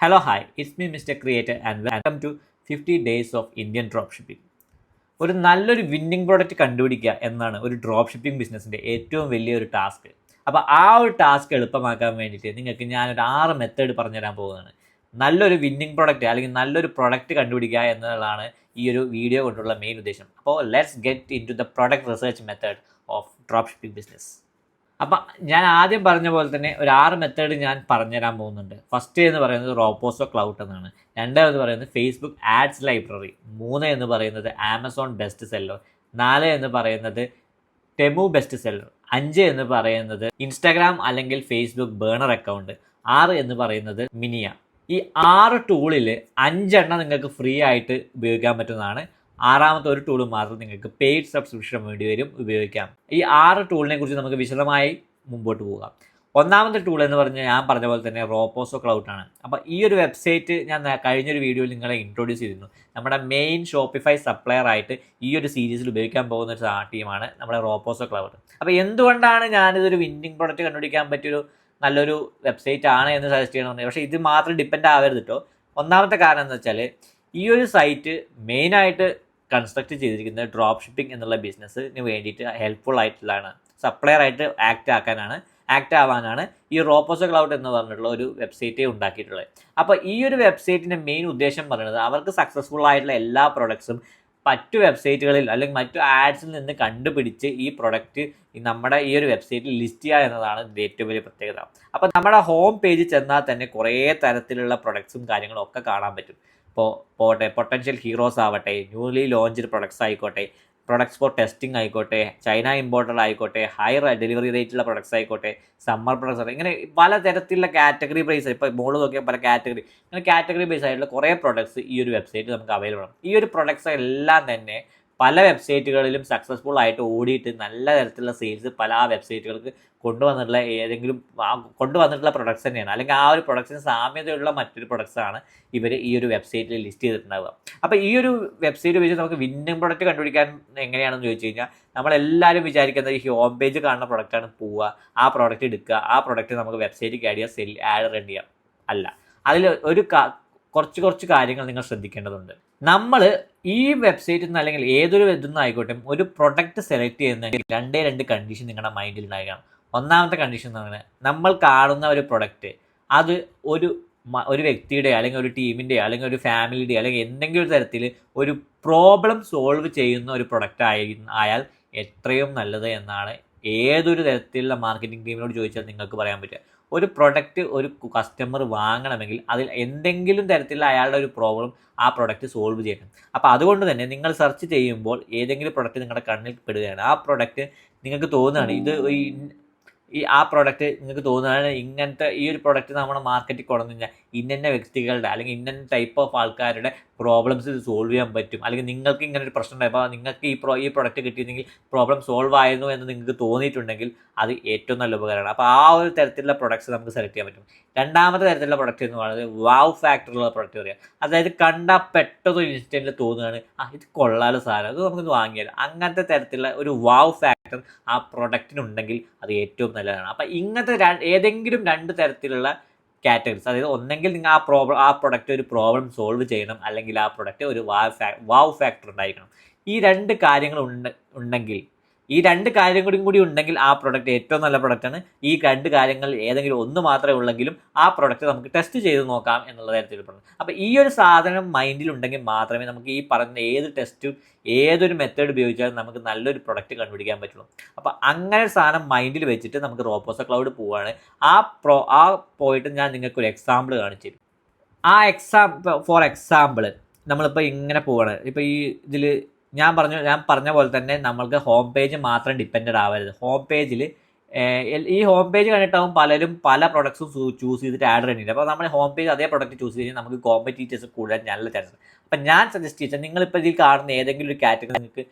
Hello, hi, it's me, Mr. Creator, and welcome to 50 Days of Indian Dropshipping. ഒരു നല്ലൊരു winning product കണ്ടുപിടിക്കുക എന്നാണ് ഒരു ഡ്രോപ്പ് ഷിപ്പിംഗ് ബിസിനസ്സിൻ്റെ ഏറ്റവും വലിയൊരു ടാസ്ക്. അപ്പോൾ ആ ഒരു ടാസ്ക് എളുപ്പമാക്കാൻ വേണ്ടിയിട്ട് നിങ്ങൾക്ക് ഞാനൊരു 6 മെത്തേഡ് പറഞ്ഞുതരാൻ പോകുന്നതാണ്. നല്ലൊരു വിന്നിംഗ് പ്രോഡക്റ്റ് അല്ലെങ്കിൽ നല്ലൊരു പ്രൊഡക്റ്റ് കണ്ടുപിടിക്കുക എന്നുള്ളതാണ് ഈ ഒരു വീഡിയോ കൊണ്ടുള്ള മെയിൻ ഉദ്ദേശം. അപ്പോൾ let's get into the product research method of drop shipping business. അപ്പം ഞാൻ ആദ്യം പറഞ്ഞ പോലെ തന്നെ ഒരു 6 മെത്തേഡ് ഞാൻ പറഞ്ഞുതരാൻ പോകുന്നുണ്ട്. ഫസ്റ്റ് എന്ന് പറയുന്നത് റോപ്പോസോ ക്ലൗഡ് എന്നാണ്. 2 എന്ന് പറയുന്നത് ഫേസ്ബുക്ക് ആഡ്സ് ലൈബ്രറി. 3 എന്ന് പറയുന്നത് ആമസോൺ ബെസ്റ്റ് സെല്ലർ. 4 എന്ന് പറയുന്നത് ടെമു ബെസ്റ്റ് സെല്ലർ. 5 എന്ന് പറയുന്നത് ഇൻസ്റ്റാഗ്രാം അല്ലെങ്കിൽ ഫേസ്ബുക്ക് ബേണർ അക്കൗണ്ട്. 6 എന്ന് പറയുന്നത് മിനിയ. ഈ 6 ടൂളിൽ 5 നിങ്ങൾക്ക് ഫ്രീ ആയിട്ട് ഉപയോഗിക്കാൻ പറ്റുന്നതാണ്. 6ാമത്തെ ഒരു ടൂൾ മാത്രം നിങ്ങൾക്ക് പെയ്ഡ് സബ്സ്ക്രിപ്ഷൻ വേണ്ടി വരും ഉപയോഗിക്കാം. ഈ 6 ടൂളിനെ കുറിച്ച് നമുക്ക് വിശദമായി മുമ്പോട്ട് പോകാം. 1ാമത്തെ ടൂൾ എന്ന് പറഞ്ഞാൽ ഞാൻ പറഞ്ഞ പോലെ തന്നെ റോപ്പോസോ ക്ലൗഡ് ആണ്. അപ്പോൾ ഈ ഒരു വെബ്സൈറ്റ് ഞാൻ കഴിഞ്ഞൊരു വീഡിയോയിൽ നിങ്ങളെ ഇൻട്രൊഡ്യൂസ് ചെയ്തിരുന്നു. നമ്മുടെ മെയിൻ ഷോപ്പിഫൈ സപ്ലയർ ആയിട്ട് ഈ ഒരു സീരീസിൽ ഉപയോഗിക്കാൻ പോകുന്ന ഒരു ടീമാണ് നമ്മുടെ റോപ്പോസോ ക്ലൗഡ്. അപ്പോൾ എന്തുകൊണ്ടാണ് ഞാനിതൊരു വിന്നിംഗ് പ്രൊഡക്റ്റ് കണ്ടുപിടിക്കാൻ പറ്റിയൊരു നല്ലൊരു വെബ്സൈറ്റ് ആണ് എന്ന് സജസ്റ്റ് ചെയ്യണമെന്ന്. പക്ഷേ ഇത് മാത്രം ഡിപ്പെൻഡ് ആവരുത് കേട്ടോ. 1ാമത്തെ കാരണം എന്ന് വെച്ചാൽ ഈ ഒരു സൈറ്റ് മെയിനായിട്ട് കൺസ്ട്രക്ട് ചെയ്തിരിക്കുന്നത് ഡ്രോപ്പ് ഷിപ്പിംഗ് എന്നുള്ള ബിസിനസ്സിന് വേണ്ടിയിട്ട് ഹെൽപ്ഫുൾ ആയിട്ടുള്ളതാണ്. സപ്ലയർ ആയിട്ട് ആക്ട് ആവാനാണ് ഈ റോപ്പോസോ ക്ലൗഡ് എന്ന് പറഞ്ഞിട്ടുള്ള ഒരു വെബ്സൈറ്റ് ഉണ്ടാക്കിയിട്ടുള്ളത്. അപ്പോൾ ഈ ഒരു വെബ്സൈറ്റിൻ്റെ മെയിൻ ഉദ്ദേശം പറയുന്നത് അവർക്ക് സക്സസ്ഫുൾ ആയിട്ടുള്ള എല്ലാ പ്രൊഡക്ട്സും മറ്റു വെബ്സൈറ്റുകളിൽ അല്ലെങ്കിൽ മറ്റു ആഡ്സിൽ നിന്ന് കണ്ടുപിടിച്ച് ഈ പ്രൊഡക്റ്റ് നമ്മുടെ ഈ ഒരു വെബ്സൈറ്റിൽ ലിസ്റ്റ് ചെയ്യുക എന്നതാണ് ഇതിൻ്റെ ഏറ്റവും വലിയ പ്രത്യേകത. അപ്പോൾ നമ്മുടെ ഹോം പേജിൽ ചെന്നാൽ തന്നെ കുറേ തരത്തിലുള്ള പ്രൊഡക്ട്സും കാര്യങ്ങളും ഒക്കെ കാണാൻ പറ്റും. പൊട്ടൻഷ്യൽ ഹീറോസ് ആവട്ടെ, ന്യൂലി ലോഞ്ച്ഡ് പ്രൊഡക്ട്സ് ആയിക്കോട്ടെ, പ്രൊഡക്ട്സ് ഫോർ ടെസ്റ്റിംഗ് ആയിക്കോട്ടെ, ചൈന ഇമ്പോർട്ടഡ് ആയിക്കോട്ടെ, ഹൈ ഡെലിവറി റേറ്റുള്ള പ്രൊഡക്ട്സ് ആയിക്കോട്ടെ, സമ്മർ പ്രൊഡക്ട്സ്, ഇങ്ങനെ പല തരത്തിലുള്ള കാറ്റഗറി ബേസ്. ഇപ്പോൾ മോള് നോക്കിയാൽ പല കാറ്റഗറി ബേസ് ആയിട്ടുള്ള കുറേ പ്രൊഡക്ട്സ് ഈ ഒരു വെബ്സൈറ്റിൽ നമുക്ക് അവൈലബിൾ ആണ്. ഈ ഒരു പ്രൊഡക്ട്സ് എല്ലാം തന്നെ പല വെബ്സൈറ്റുകളിലും സക്സസ്ഫുൾ ആയിട്ട് ഓടിയിട്ട് നല്ല തരത്തിലുള്ള സെയിൽസ് പല വെബ്സൈറ്റുകൾക്ക് കൊണ്ടുവന്നിട്ടുള്ള പ്രൊഡക്ട്സ് തന്നെയാണ്. അല്ലെങ്കിൽ ആ ഒരു പ്രൊഡക്ട്സിന് സാമ്യതയുള്ള മറ്റൊരു പ്രൊഡക്ട്സാണ് ഇവർ ഈ ഒരു വെബ്സൈറ്റിൽ ലിസ്റ്റ് ചെയ്തിട്ടുണ്ടാവുക. അപ്പോൾ ഈ ഒരു വെബ്സൈറ്റ് ഉപയോഗിച്ച് നമുക്ക് വിന്നിംഗ് പ്രൊഡക്റ്റ് കണ്ടുപിടിക്കാൻ എങ്ങനെയാണെന്ന് ചോദിച്ചു കഴിഞ്ഞാൽ, നമ്മളെല്ലാവരും വിചാരിക്കുന്നത് ഈ ഹോം പേജ് കാണുന്ന പ്രൊഡക്റ്റാണ് പോവുക, ആ പ്രൊഡക്റ്റ് എടുക്കുക, ആ പ്രൊഡക്റ്റ് നമുക്ക് വെബ്സൈറ്റിൽ ആഡ് ചെയ്യുക, ആഡ് റൺ ചെയ്യാം. അല്ല, അതിൽ ഒരു കുറച്ച് കാര്യങ്ങൾ നിങ്ങൾ ശ്രദ്ധിക്കേണ്ടതുണ്ട്. നമ്മൾ ഈ വെബ്സൈറ്റിൽ നിന്ന് അല്ലെങ്കിൽ ഏതൊരു ഇതൊന്നും ആയിക്കോട്ടെ ഒരു പ്രൊഡക്റ്റ് സെലക്ട് ചെയ്യുന്നതിൽ 2 കണ്ടീഷൻ നിങ്ങളുടെ മൈൻഡിൽ ഉണ്ടായിരിക്കണം. 1ാമത്തെ കണ്ടീഷൻ എന്ന് പറയുന്നത്, നമ്മൾ കാണുന്ന ഒരു പ്രൊഡക്റ്റ് അത് ഒരു വ്യക്തിയുടെ അല്ലെങ്കിൽ ഒരു ടീമിൻ്റെ അല്ലെങ്കിൽ ഒരു ഫാമിലിയുടെ അല്ലെങ്കിൽ എന്തെങ്കിലും ഒരു തരത്തിൽ ഒരു പ്രോബ്ലം സോൾവ് ചെയ്യുന്ന ഒരു പ്രൊഡക്റ്റ് ആയാൽ എത്രയും നല്ലത് എന്നാണ് ഏതൊരു തരത്തിലുള്ള മാർക്കറ്റിംഗ് ടീമിനോട് ചോദിച്ചാൽ നിങ്ങൾക്ക് പറയാൻ പറ്റുക. ഒരു പ്രൊഡക്റ്റ് ഒരു കസ്റ്റമർ വാങ്ങണമെങ്കിൽ അതിൽ എന്തെങ്കിലും തരത്തിലുള്ള അയാളുടെ ഒരു പ്രോബ്ലം ആ പ്രൊഡക്റ്റ് സോൾവ് ചെയ്യണം. അപ്പോൾ അതുകൊണ്ട് തന്നെ നിങ്ങൾ സെർച്ച് ചെയ്യുമ്പോൾ ഏതെങ്കിലും പ്രൊഡക്റ്റ് നിങ്ങളുടെ കണ്ണിൽ പെടുകയാണ്, ആ പ്രൊഡക്റ്റ് നിങ്ങൾക്ക് തോന്നുകയാണ് ആ പ്രൊഡക്റ്റ് നിങ്ങൾക്ക് തോന്നുകയാണ് ഇങ്ങനത്തെ ഈ ഒരു പ്രൊഡക്റ്റ് നമ്മുടെ മാർക്കറ്റിൽ കൊണ്ടു കഴിഞ്ഞാൽ ഇന്ന വ്യക്തികളുടെ അല്ലെങ്കിൽ ഇന്ന ടൈപ്പ് ഓഫ് ആൾക്കാരുടെ പ്രോബ്ലംസ് ഇത് സോൾവ് ചെയ്യാൻ പറ്റും, അല്ലെങ്കിൽ നിങ്ങൾക്ക് ഇങ്ങനെ ഒരു പ്രശ്നം ഉണ്ടായി, അപ്പോൾ നിങ്ങൾക്ക് ഈ പ്രൊഡക്റ്റ് കിട്ടിയിരുന്നെങ്കിൽ പ്രോബ്ലം സോൾവ് ആയിരുന്നു എന്ന് നിങ്ങൾക്ക് തോന്നിയിട്ടുണ്ടെങ്കിൽ അത് ഏറ്റവും നല്ല ഉപകാരമാണ്. അപ്പോൾ ആ ഒരു തരത്തിലുള്ള പ്രൊഡക്ട്സ് നമുക്ക് സെലക്ട് ചെയ്യാൻ പറ്റും. 2ാമത്തെ തരത്തിലുള്ള പ്രൊഡക്റ്റ് എന്ന് പറയുന്നത് വാവ് ഫാക്ടറുള്ള പ്രൊഡക്റ്റ് പറയുക. അതായത് കണ്ടാൽ പെട്ടെന്ന് ഇൻസ്റ്റൻറ്റിൽ തോന്നുകയാണ് ഇത് കൊള്ളാലോ സാധനം, അത് നമുക്കിത് വാങ്ങിയാൽ, അങ്ങനത്തെ തരത്തിലുള്ള ഒരു വാവ് ഫാക്ടർ ആ പ്രൊഡക്റ്റിനുണ്ടെങ്കിൽ അത് ഏറ്റവും നല്ലതാണ്. അപ്പോൾ ഇങ്ങനത്തെ ഏതെങ്കിലും 2 തരത്തിലുള്ള കാറ്റഗറീസ്, അതായത് ഒന്നെങ്കിൽ നിങ്ങൾ ആ പ്രൊഡക്റ്റ് ഒരു പ്രോബ്ലം സോൾവ് ചെയ്യണം, അല്ലെങ്കിൽ ആ പ്രൊഡക്റ്റ് ഒരു വാവ് ഫാക്ടർ ഉണ്ടായിരിക്കണം. ഈ 2 കാര്യങ്ങൾ ഉണ്ടെങ്കിൽ ഈ 2 കാര്യം കൂടി ഉണ്ടെങ്കിൽ ആ പ്രൊഡക്റ്റ് ഏറ്റവും നല്ല പ്രൊഡക്റ്റാണ്. ഈ 2 കാര്യങ്ങൾ ഏതെങ്കിലും ഒന്ന് മാത്രമേ ഉള്ളെങ്കിലും ആ പ്രൊഡക്റ്റ് നമുക്ക് ടെസ്റ്റ് ചെയ്ത് നോക്കാം എന്നുള്ള തരത്തിൽ പറഞ്ഞു. അപ്പോൾ ഈ ഒരു സാധനം മൈൻഡിൽ ഉണ്ടെങ്കിൽ മാത്രമേ നമുക്ക് ഈ പറഞ്ഞ ഏത് ടെസ്റ്റും ഏതൊരു മെത്തേഡ് ഉപയോഗിച്ചാലും നമുക്ക് നല്ലൊരു പ്രൊഡക്റ്റ് കണ്ടുപിടിക്കാൻ പറ്റുള്ളൂ. അപ്പോൾ അങ്ങനെ സാധനം മൈൻഡിൽ വെച്ചിട്ട് നമുക്ക് റോപ്പോസോ ക്ലൗഡ് പോവുകയാണ്. ആ പോയിട്ട് ഞാൻ നിങ്ങൾക്കൊരു എക്സാമ്പിൾ കാണിച്ചു തരും. ഫോർ എക്സാമ്പിൾ നമ്മളിപ്പോൾ ഇങ്ങനെ പോവുകയാണ്. ഇപ്പോൾ ഈ ഇതിൽ ഞാൻ പറഞ്ഞ പോലെ തന്നെ നമ്മൾക്ക് ഹോം പേജ് മാത്രം ഡിപ്പെൻഡഡ് ആവരുത്. ഈ ഹോം പേജ് കണ്ടിട്ടാവും പലരും പല പ്രൊഡക്ട്സും ചൂസ് ചെയ്തിട്ട് ആഡ് ചെയ്യുന്നത്. അപ്പോൾ നമ്മൾ ഹോം പേജ് അതേ പ്രൊഡക്റ്റ് ചൂസ് ചെയ്ത് നമുക്ക് കോമ്പറ്റീറ്റേഴ്സ് കൂടാൻ നല്ല ചാൻസ്. അപ്പം ഞാൻ സജസ്റ്റ് ചെയ്താൽ നിങ്ങളിപ്പോൾ ഇതിൽ കാണുന്ന ഏതെങ്കിലും ഒരു കാറ്റഗറി നിങ്ങൾക്ക്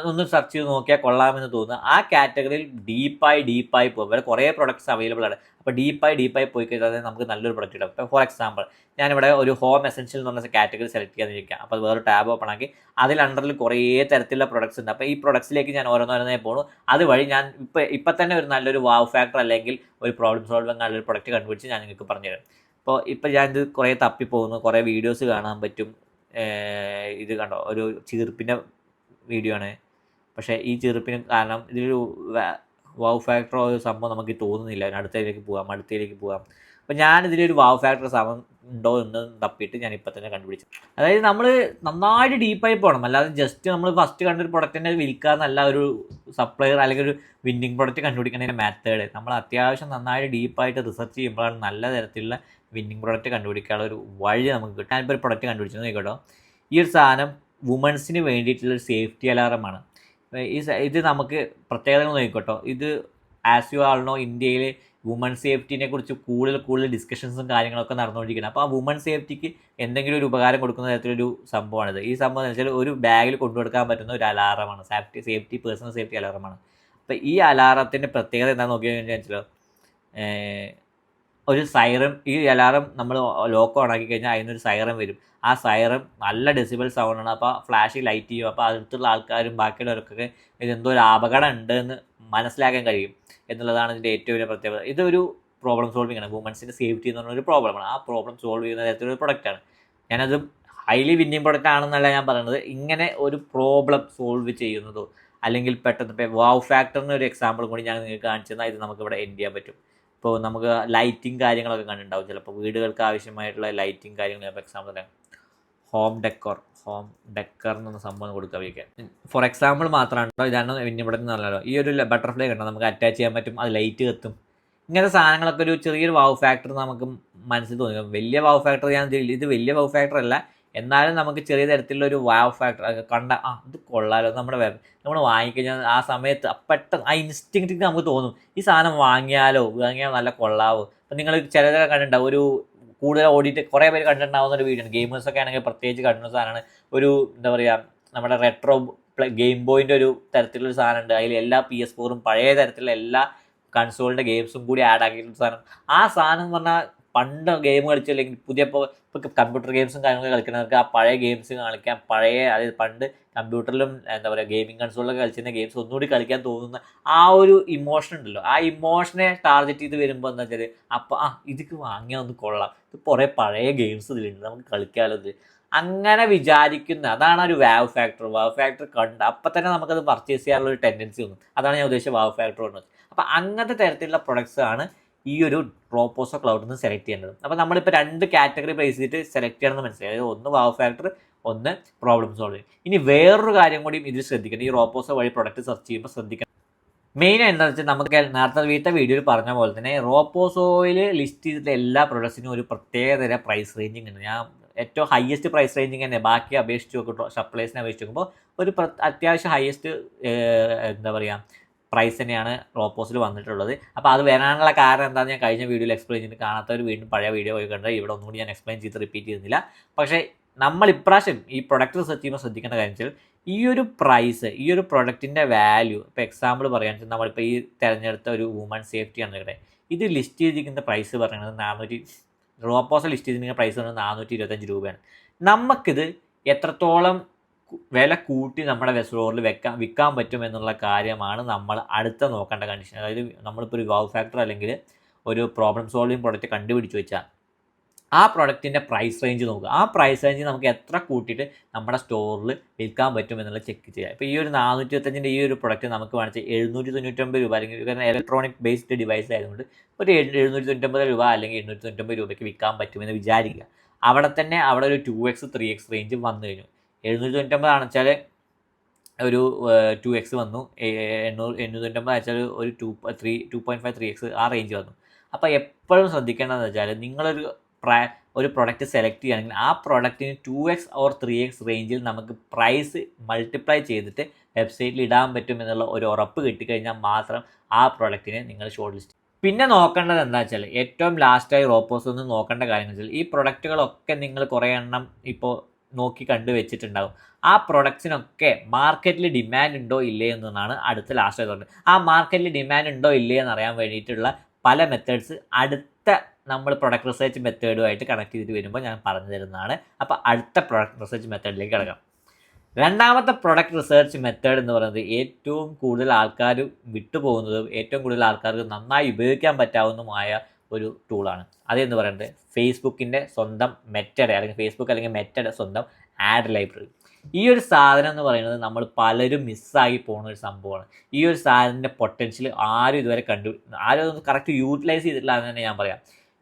ഒന്ന് സെർച്ച് ചെയ്ത് നോക്കിയാൽ കൊള്ളാമെന്ന് തോന്നുന്നു. ആ കാറ്റഗറിയിൽ ഡീപ്പായി പോകും. ഇവിടെ കുറേ പ്രൊഡക്ട്സ് അവൈലബിൾ ആണ്. അപ്പോൾ ഡീപ്പായി പോയി കഴിഞ്ഞാൽ നമുക്ക് നല്ലൊരു പ്രൊഡക്റ്റ് കിട്ടും. ഇപ്പോൾ ഫോർ എക്സാമ്പിൾ ഞാനിവിടെ ഒരു ഹോം എസെൻഷ്യൽ എന്ന് പറഞ്ഞ കാറ്റഗറി സെലക്ട് ചെയ്യാതിരിക്കാം. അപ്പോൾ വേറെ ടാബ് ഓപ്പൺ ആക്കി അതിൽ അണ്ടറിൽ കുറേ തരത്തിലുള്ള പ്രൊഡക്ട്സ് ഉണ്ട്. അപ്പോൾ ഈ പ്രൊഡക്ട്സിലേക്ക് ഞാൻ ഓരോന്നോരോന്നേ പോകുന്നു. അതുവഴി ഞാൻ ഇപ്പം തന്നെ ഒരു നല്ലൊരു വാവ് ഫാക്ടർ അല്ലെങ്കിൽ ഒരു പ്രോബ്ലം സോൾവിങ് നല്ലൊരു പ്രൊഡക്റ്റ് കണ്ടുപിടിച്ച് ഞാൻ നിങ്ങൾക്ക് പറഞ്ഞുതരാം. ഇപ്പോൾ ഞാനിത് കുറേ തപ്പിപ്പോകുന്നു, കുറേ വീഡിയോസ് കാണാൻ പറ്റും. ഇത് കണ്ടോ, ഒരു ചീർപ്പിൻ്റെ വീഡിയോ ആണ്. പക്ഷേ ഈ ചെറുപ്പിന് കാരണം ഇതിലൊരു വാവ് ഫാക്ടറോ ഒരു സംഭവം നമുക്ക് തോന്നുന്നില്ല. അടുത്തതിലേക്ക് പോകാം. അപ്പോൾ ഞാനിതിലൊരു വാവ് ഫാക്ടർ സമയം ഉണ്ടോ എന്ന് തപ്പിയിട്ട് ഞാൻ ഇപ്പം തന്നെ കണ്ടുപിടിച്ചു. അതായത് നമ്മൾ നന്നായിട്ട് ഡീപ്പായി പോകണം, അല്ലാതെ ജസ്റ്റ് നമ്മൾ ഫസ്റ്റ് കണ്ടൊരു പ്രൊഡക്റ്റിനെ വിൽക്കാന്നല്ല ഒരു സപ്ലയർ അല്ലെങ്കിൽ ഒരു വിന്നിങ് പ്രൊഡക്റ്റ് കണ്ടുപിടിക്കുന്നതിൻ്റെ മെത്തേഡ്. നമ്മൾ അത്യാവശ്യം നന്നായിട്ട് ഡീപ്പായിട്ട് റിസർച്ച് ചെയ്യുമ്പോഴാണ് നല്ല തരത്തിലുള്ള വിന്നിങ് പ്രൊഡക്റ്റ് കണ്ടുപിടിക്കാനുള്ള ഒരു വഴി നമുക്ക് കിട്ടും. ഞാനിപ്പോൾ ഒരു പ്രൊഡക്റ്റ് കണ്ടുപിടിച്ചെന്ന് നോക്കട്ടോ. ഈ ഒരു സാധനം വുമൺസിന് വേണ്ടിയിട്ടുള്ളൊരു സേഫ്റ്റി അലാറമാണ്. ഇത് നമുക്ക് പ്രത്യേകത നോക്കിക്കോട്ടോ. ഇത് ആസ് യു ആൾ നോ, ഇന്ത്യയിൽ വുമൺ സേഫ്റ്റിനെ കുറിച്ച് കൂടുതൽ ഡിസ്കഷൻസും കാര്യങ്ങളൊക്കെ നടന്നുകൊണ്ടിരിക്കുന്നത്. അപ്പോൾ ആ വുമൺ സേഫ്റ്റിക്ക് എന്തെങ്കിലും ഒരു ഉപകാരം കൊടുക്കുന്ന തരത്തിലൊരു സംഭവമാണിത്. ഈ സംഭവം എന്ന് വെച്ചാൽ ഒരു ബാഗിൽ കൊണ്ടുകൊടുക്കാൻ പറ്റുന്ന ഒരു അലാറമാണ്, സേഫ്റ്റി പേഴ്സണൽ സേഫ്റ്റി അലാറമാണ്. അപ്പോൾ ഈ അലാറത്തിൻ്റെ പ്രത്യേകത എന്താണെന്ന് നോക്കിക്കഴിഞ്ഞാൽ വെച്ചാൽ ഒരു സൈറൻ, ഈ അലാറം നമ്മൾ ലോക്ക് ഓൺ ആക്കി കഴിഞ്ഞാൽ അതിനൊരു സൈറൻ വരും. ആ സൈറൻ നല്ല ഡെസിബിൾ സൗണ്ടാണ്. അപ്പോൾ ഫ്ലാഷ് ലൈറ്റ് ചെയ്യും. അപ്പോൾ അടുത്തുള്ള ആൾക്കാരും ബാക്കിയുള്ളവർക്കൊക്കെ ഇതെന്തോ ഒരു അപകടം ഉണ്ട് എന്ന് മനസ്സിലാക്കാൻ കഴിയും എന്നുള്ളതാണ് ഇതിൻ്റെ ഏറ്റവും വലിയ പ്രത്യേകത. ഇതൊരു പ്രോബ്ലം സോൾവിംഗ് ആണ്. വുമൻസിൻ്റെ സേഫ്റ്റി എന്ന് പറഞ്ഞൊരു പ്രോബ്ലമാണ്. ആ പ്രോബ്ലം സോൾവ് ചെയ്യുന്ന തരത്തിലൊരു പ്രൊഡക്റ്റാണ്. ഞാനത് ഹൈലി വിന്നിങ് പ്രൊഡക്റ്റ് ആണെന്നല്ല ഞാൻ പറയുന്നത്. ഇങ്ങനെ ഒരു പ്രോബ്ലം സോൾവ് ചെയ്യുന്നതോ അല്ലെങ്കിൽ പെട്ടെന്ന് ഇപ്പോൾ വാവ് ഫാക്ടറിന് ഒരു എക്സാമ്പിൾ കൂടി ഞാൻ നിങ്ങൾക്ക് കാണിച്ചു തന്നാൽ ഇത് നമുക്കിവിടെ എൻഡ് ചെയ്യാൻ പറ്റും. ഇപ്പോൾ നമുക്ക് ലൈറ്റിങ് കാര്യങ്ങളൊക്കെ കണ്ടിട്ടുണ്ടാവും. ചിലപ്പോൾ വീടുകൾക്ക് ആവശ്യമായിട്ടുള്ള ലൈറ്റിങ് കാര്യങ്ങൾ, ഇപ്പോൾ എക്സാമ്പിൾ പറയാം, ഹോം ഡെക്കർ എന്നൊന്ന് സംഭവം കൊടുക്കുക വയ്ക്കാൻ. ഫോർ എക്സാമ്പിൾ മാത്രമാണ് കേട്ടോ. ഇതാണ് ഇവിടെ നല്ലല്ലോ. ഈ ഒരു ബട്ടർഫ്ലൈ കണ്ടോ, നമുക്ക് അറ്റാച്ച് ചെയ്യാൻ പറ്റും, അത് ലൈറ്റ് കത്തും. ഇങ്ങനത്തെ സാധനങ്ങളൊക്കെ ഒരു ചെറിയൊരു വാവ് ഫാക്ടർ നമുക്ക് മനസ്സിൽ തോന്നി. വലിയ വാവ് ഫാക്ടർ ഇത് വലിയ വാവ് ഫാക്ടർ അല്ല, എന്നാലും നമുക്ക് ചെറിയ തരത്തിലുള്ള ഒരു വാവ് ഫാക്ടർ കണ്ട ഇത് കൊള്ളാലോ, നമ്മൾ വാങ്ങിക്കഴിഞ്ഞാൽ ആ സമയത്ത് പെട്ടെന്ന് ആ ഇൻസ്റ്റിങ്ക്റ്റിന് നമുക്ക് തോന്നും ഈ സാധനം വാങ്ങിയാൽ നല്ല കൊള്ളാവോ. അപ്പം നിങ്ങൾ ചിലതൊക്കെ കണ്ടിട്ടുണ്ടാവും, ഒരു കൂടുതൽ ഓടിയിട്ട് കുറേ പേര് കണ്ടിട്ടുണ്ടാവുന്ന ഒരു വീഡിയോ ആണ്. ഗെയിമേഴ്സൊക്കെ ആണെങ്കിൽ പ്രത്യേകിച്ച് കണ്ടുന്ന സാധനമാണ്. ഒരു എന്താ പറയുക, നമ്മുടെ റെട്രോ ഗെയിം ബോയിൻ്റെ ഒരു തരത്തിലുള്ള സാധനം ഉണ്ട്. അതിൽ എല്ലാ PS4ഉം പഴയ തരത്തിലുള്ള എല്ലാ കൺസോളിൻ്റെ ഗെയിംസും കൂടി ആഡ് ആക്കിയിട്ടുള്ള സാധനം. ആ സാധനം എന്ന് പറഞ്ഞാൽ പണ്ട് ഗെയിം കളിച്ചില്ലെങ്കിൽ ഇപ്പോൾ കമ്പ്യൂട്ടർ ഗെയിംസും കാര്യങ്ങളൊക്കെ കളിക്കുന്നവർക്ക് ആ പഴയ ഗെയിംസ് കളിക്കാൻ, അതായത് പണ്ട് കമ്പ്യൂട്ടറിലും എന്താ പറയുക ഗെയിമിംഗ് കൺസോളിലൊക്കെ കളിച്ചിരുന്ന ഗെയിംസ് ഒന്നുകൂടി കളിക്കാൻ തോന്നുന്ന ആ ഒരു ഇമോഷൻ ഉണ്ടല്ലോ. ആ ഇമോഷനെ ടാർഗറ്റ് ചെയ്ത് വരുമ്പോൾ എന്താ വെച്ചാൽ അപ്പോൾ ഇതൊക്കെ വാങ്ങിയാൽ ഒന്ന് കൊള്ളാം, ഇത് കുറേ പഴയ ഗെയിംസ് ഇതിലുണ്ട്, നമുക്ക് കളിക്കാമല്ലോ, അങ്ങനെ വിചാരിക്കുന്ന അതാണ് ഒരു വാവ് ഫാക്ടർ കണ്ട് അപ്പം തന്നെ നമുക്കത് പർച്ചേസ് ചെയ്യാനുള്ള ഒരു ടെൻഡൻസി വന്നു. അതാണ് ഞാൻ ഉദ്ദേശിച്ച വാവ് ഫാക്ടർ എന്ന് വെച്ചാൽ. അപ്പോൾ അങ്ങനത്തെ തരത്തിലുള്ള പ്രൊഡക്ട്സ് ആണ് ഈ ഒരു റോപ്പോസോ ക്ലൗഡിൽ നിന്ന് സെലക്ട് ചെയ്യേണ്ടത്. അപ്പോൾ നമ്മളിപ്പോൾ 2 കാറ്റഗറി ബേസ് ചെയ്തിട്ട് സെലക്ട് ചെയ്യണമെന്ന് മനസ്സിലായി. അതായത് ഒന്ന് വാവ് ഫാക്ടർ, ഒന്ന് പ്രോബ്ലം സോൾവിങ്. ഇനി വേറൊരു കാര്യം കൂടി ഇതിൽ ശ്രദ്ധിക്കണം. ഈ റോപ്പോസോ വഴി പ്രൊഡക്റ്റ് സെർച്ച് ചെയ്യുമ്പോൾ ശ്രദ്ധിക്കണം. മെയിൻ എന്താണെന്ന് വെച്ചാൽ നമുക്ക് നേരത്തെ വീഡിയോയിൽ പറഞ്ഞ പോലെ തന്നെ റോപ്പോസോയിൽ ലിസ്റ്റ് ചെയ്തിട്ടുള്ള എല്ലാ പ്രൊഡക്ട്സിനും ഒരു പ്രത്യേകതര പ്രൈസ് റേഞ്ചിങ് ഉണ്ട്. ഞാൻ ഏറ്റവും ഹയസ്റ്റ് പ്രൈസ് റേഞ്ചിങ് തന്നെ ബാക്കി അപേക്ഷിച്ച് നോക്കുമ്പോൾ, സപ്ലൈസിനെ അപേക്ഷിച്ച് നോക്കുമ്പോൾ ഒരു അത്യാവശ്യം ഹയസ്റ്റ് എന്താ പറയുക പ്രൈസ് തന്നെയാണ് റോപ്പോസിൽ വന്നിട്ടുള്ളത്. അപ്പോൾ അത് വരാനുള്ള കാരണം എന്താണെന്ന് ഞാൻ കഴിഞ്ഞ വീഡിയോയിൽ എക്സ്പ്ലെയിൻ ചെയ്തിട്ട് കാണാത്തവർ വീണ്ടും പഴയ വീഡിയോ പോയി കണ്ട് ഇവിടെ ഒന്നുകൂടി ഞാൻ എക്സ്പ്ലെയിൻ ചെയ്ത് റിപ്പീറ്റ് ചെയ്യുന്നില്ല. പക്ഷേ നമ്മൾ ഇപ്രാവശ്യം ഈ പ്രൊഡക്റ്റ് സെർച്ച് ചെയ്യുമ്പോൾ ശ്രദ്ധിക്കേണ്ട കാര്യം വെച്ചാൽ ഈ ഒരു പ്രൈസ്, ഈ ഒരു പ്രൊഡക്റ്റിൻ്റെ വാല്യൂ, ഇപ്പോൾ എക്സാമ്പിൾ പറയുകയാണെന്ന് വെച്ചാൽ നമ്മളിപ്പോൾ ഈ തിരഞ്ഞെടുത്ത ഒരു വുമൺ സേഫ്റ്റി ആണ് ഇവിടെ, ഇത് ലിസ്റ്റ് ചെയ്തിരിക്കുന്ന പ്രൈസ് പറയുന്നത് റോപ്പോസ് ലിസ്റ്റ് ചെയ്തിരിക്കുന്ന പ്രൈസ് പറയുന്നത് 425 രൂപയാണ്. നമുക്കിത് എത്രത്തോളം വില കൂട്ടി നമ്മുടെ സ്റ്റോറിൽ വിൽക്കാൻ പറ്റും എന്നുള്ള കാര്യമാണ് നമ്മൾ അടുത്ത നോക്കേണ്ട കണ്ടീഷൻ. അതായത് നമ്മളിപ്പോൾ ഒരു വാവ് ഫാക്ടർ അല്ലെങ്കിൽ ഒരു പ്രോബ്ലം സോൾവിങ് പ്രൊഡക്റ്റ് കണ്ടുപിടിച്ച് വെച്ചാൽ ആ പ്രൊഡക്റ്റിൻ്റെ പ്രൈസ് റേഞ്ച് നോക്കുക. ആ പ്രൈസ് റേഞ്ച് നമുക്ക് എത്ര കൂട്ടിയിട്ട് നമ്മുടെ സ്റ്റോറിൽ വിൽക്കാൻ പറ്റും എന്നുള്ളത് ചെക്ക് ചെയ്യുക. ഇപ്പോൾ ഈ ഒരു 425 ഈ ഒരു പ്രൊഡക്റ്റ് നമുക്ക് വേണമെങ്കിൽ 799 രൂപ, അല്ലെങ്കിൽ കാരണം ഇലക്ട്രോണിക് ബേസ്ഡ് ഡിവൈസ് ആയതുകൊണ്ട് ഒരു 799 രൂപ അല്ലെങ്കിൽ 899 രൂപയ്ക്ക് വിൽക്കാൻ പറ്റുമെന്ന് വിചാരിക്കുക. അവിടെ ഒരു 2x 3x റേഞ്ച് വന്നു കഴിഞ്ഞു. 799 ആണെന്ന് വെച്ചാൽ ഒരു 2x വന്നു, 899 വെച്ചാൽ ഒരു 2.5 3x ആ റേഞ്ച് വന്നു. അപ്പോൾ എപ്പോഴും ശ്രദ്ധിക്കേണ്ടതെന്ന് വെച്ചാൽ ഒരു പ്രൊഡക്റ്റ് സെലക്ട് ചെയ്യുകയാണെങ്കിൽ ആ പ്രൊഡക്റ്റിന് 2x or 3x റേഞ്ചിൽ നമുക്ക് പ്രൈസ് മൾട്ടിപ്ലൈ ചെയ്തിട്ട് വെബ്സൈറ്റിൽ ഇടാൻ പറ്റും എന്നുള്ള ഒരു ഉറപ്പ് കിട്ടിക്കഴിഞ്ഞാൽ മാത്രം ആ പ്രൊഡക്റ്റിനെ നിങ്ങൾ ഷോർട്ട് ലിസ്റ്റ്. പിന്നെ നോക്കേണ്ടത് എന്താ വെച്ചാൽ ഏറ്റവും ലാസ്റ്റായി റോപ്പോസ് ഒന്ന് നോക്കേണ്ട കാര്യം വെച്ചാൽ ഈ പ്രൊഡക്റ്റുകളൊക്കെ നിങ്ങൾ കുറേ എണ്ണം ഇപ്പോൾ നോക്കി കണ്ടു വെച്ചിട്ടുണ്ടാകും. ആ പ്രൊഡക്ട്സിനൊക്കെ മാർക്കറ്റിൽ ഡിമാൻഡ് ഉണ്ടോ ഇല്ലേ എന്നതാണ് അടുത്ത ലാസ്റ്റ് ആയതുകൊണ്ട്. ആ മാർക്കറ്റിൽ ഡിമാൻഡ് ഉണ്ടോ ഇല്ലേ എന്നറിയാൻ വേണ്ടിയിട്ടുള്ള പല മെത്തേഡ്സ് അടുത്ത നമ്മൾ പ്രൊഡക്റ്റ് റിസർച്ച് മെത്തേഡുമായിട്ട് കണക്ട് ചെയ്തിട്ട് വരുമ്പോൾ ഞാൻ പറഞ്ഞു തരുന്നതാണ്. അപ്പോൾ അടുത്ത പ്രൊഡക്റ്റ് റിസർച്ച് മെത്തേഡിലേക്ക് കിടക്കാം. രണ്ടാമത്തെ പ്രൊഡക്റ്റ് റിസർച്ച് മെത്തേഡ് എന്ന് പറയുന്നത് ഏറ്റവും കൂടുതൽ ആൾക്കാർ വിട്ടുപോകുന്നതും ഏറ്റവും കൂടുതൽ ആൾക്കാർക്ക് നന്നായി ഉപയോഗിക്കാൻ പറ്റാവുന്നതുമായ ഒരു ടൂളാണ്. അതെന്ന് പറയുന്നത് ഫേസ്ബുക്കിൻ്റെ സ്വന്തം മെറ്റയുടെ അല്ലെങ്കിൽ ഫേസ്ബുക്ക് അല്ലെങ്കിൽ മെറ്റയുടെ സ്വന്തം ആഡ് ലൈബ്രറി. ഈ ഒരു സാധനം എന്ന് പറയുന്നത് നമ്മൾ പലരും മിസ്സായി പോകുന്ന ഒരു സംഭവമാണ്. ഈ ഒരു സാധനത്തിൻ്റെ പൊട്ടൻഷ്യൽ ആരും ഇതുവരെ ആരും അതൊന്നും കറക്റ്റ് യൂട്ടിലൈസ് ചെയ്തിട്ടില്ല എന്ന് തന്നെ ഞാൻ പറയാം.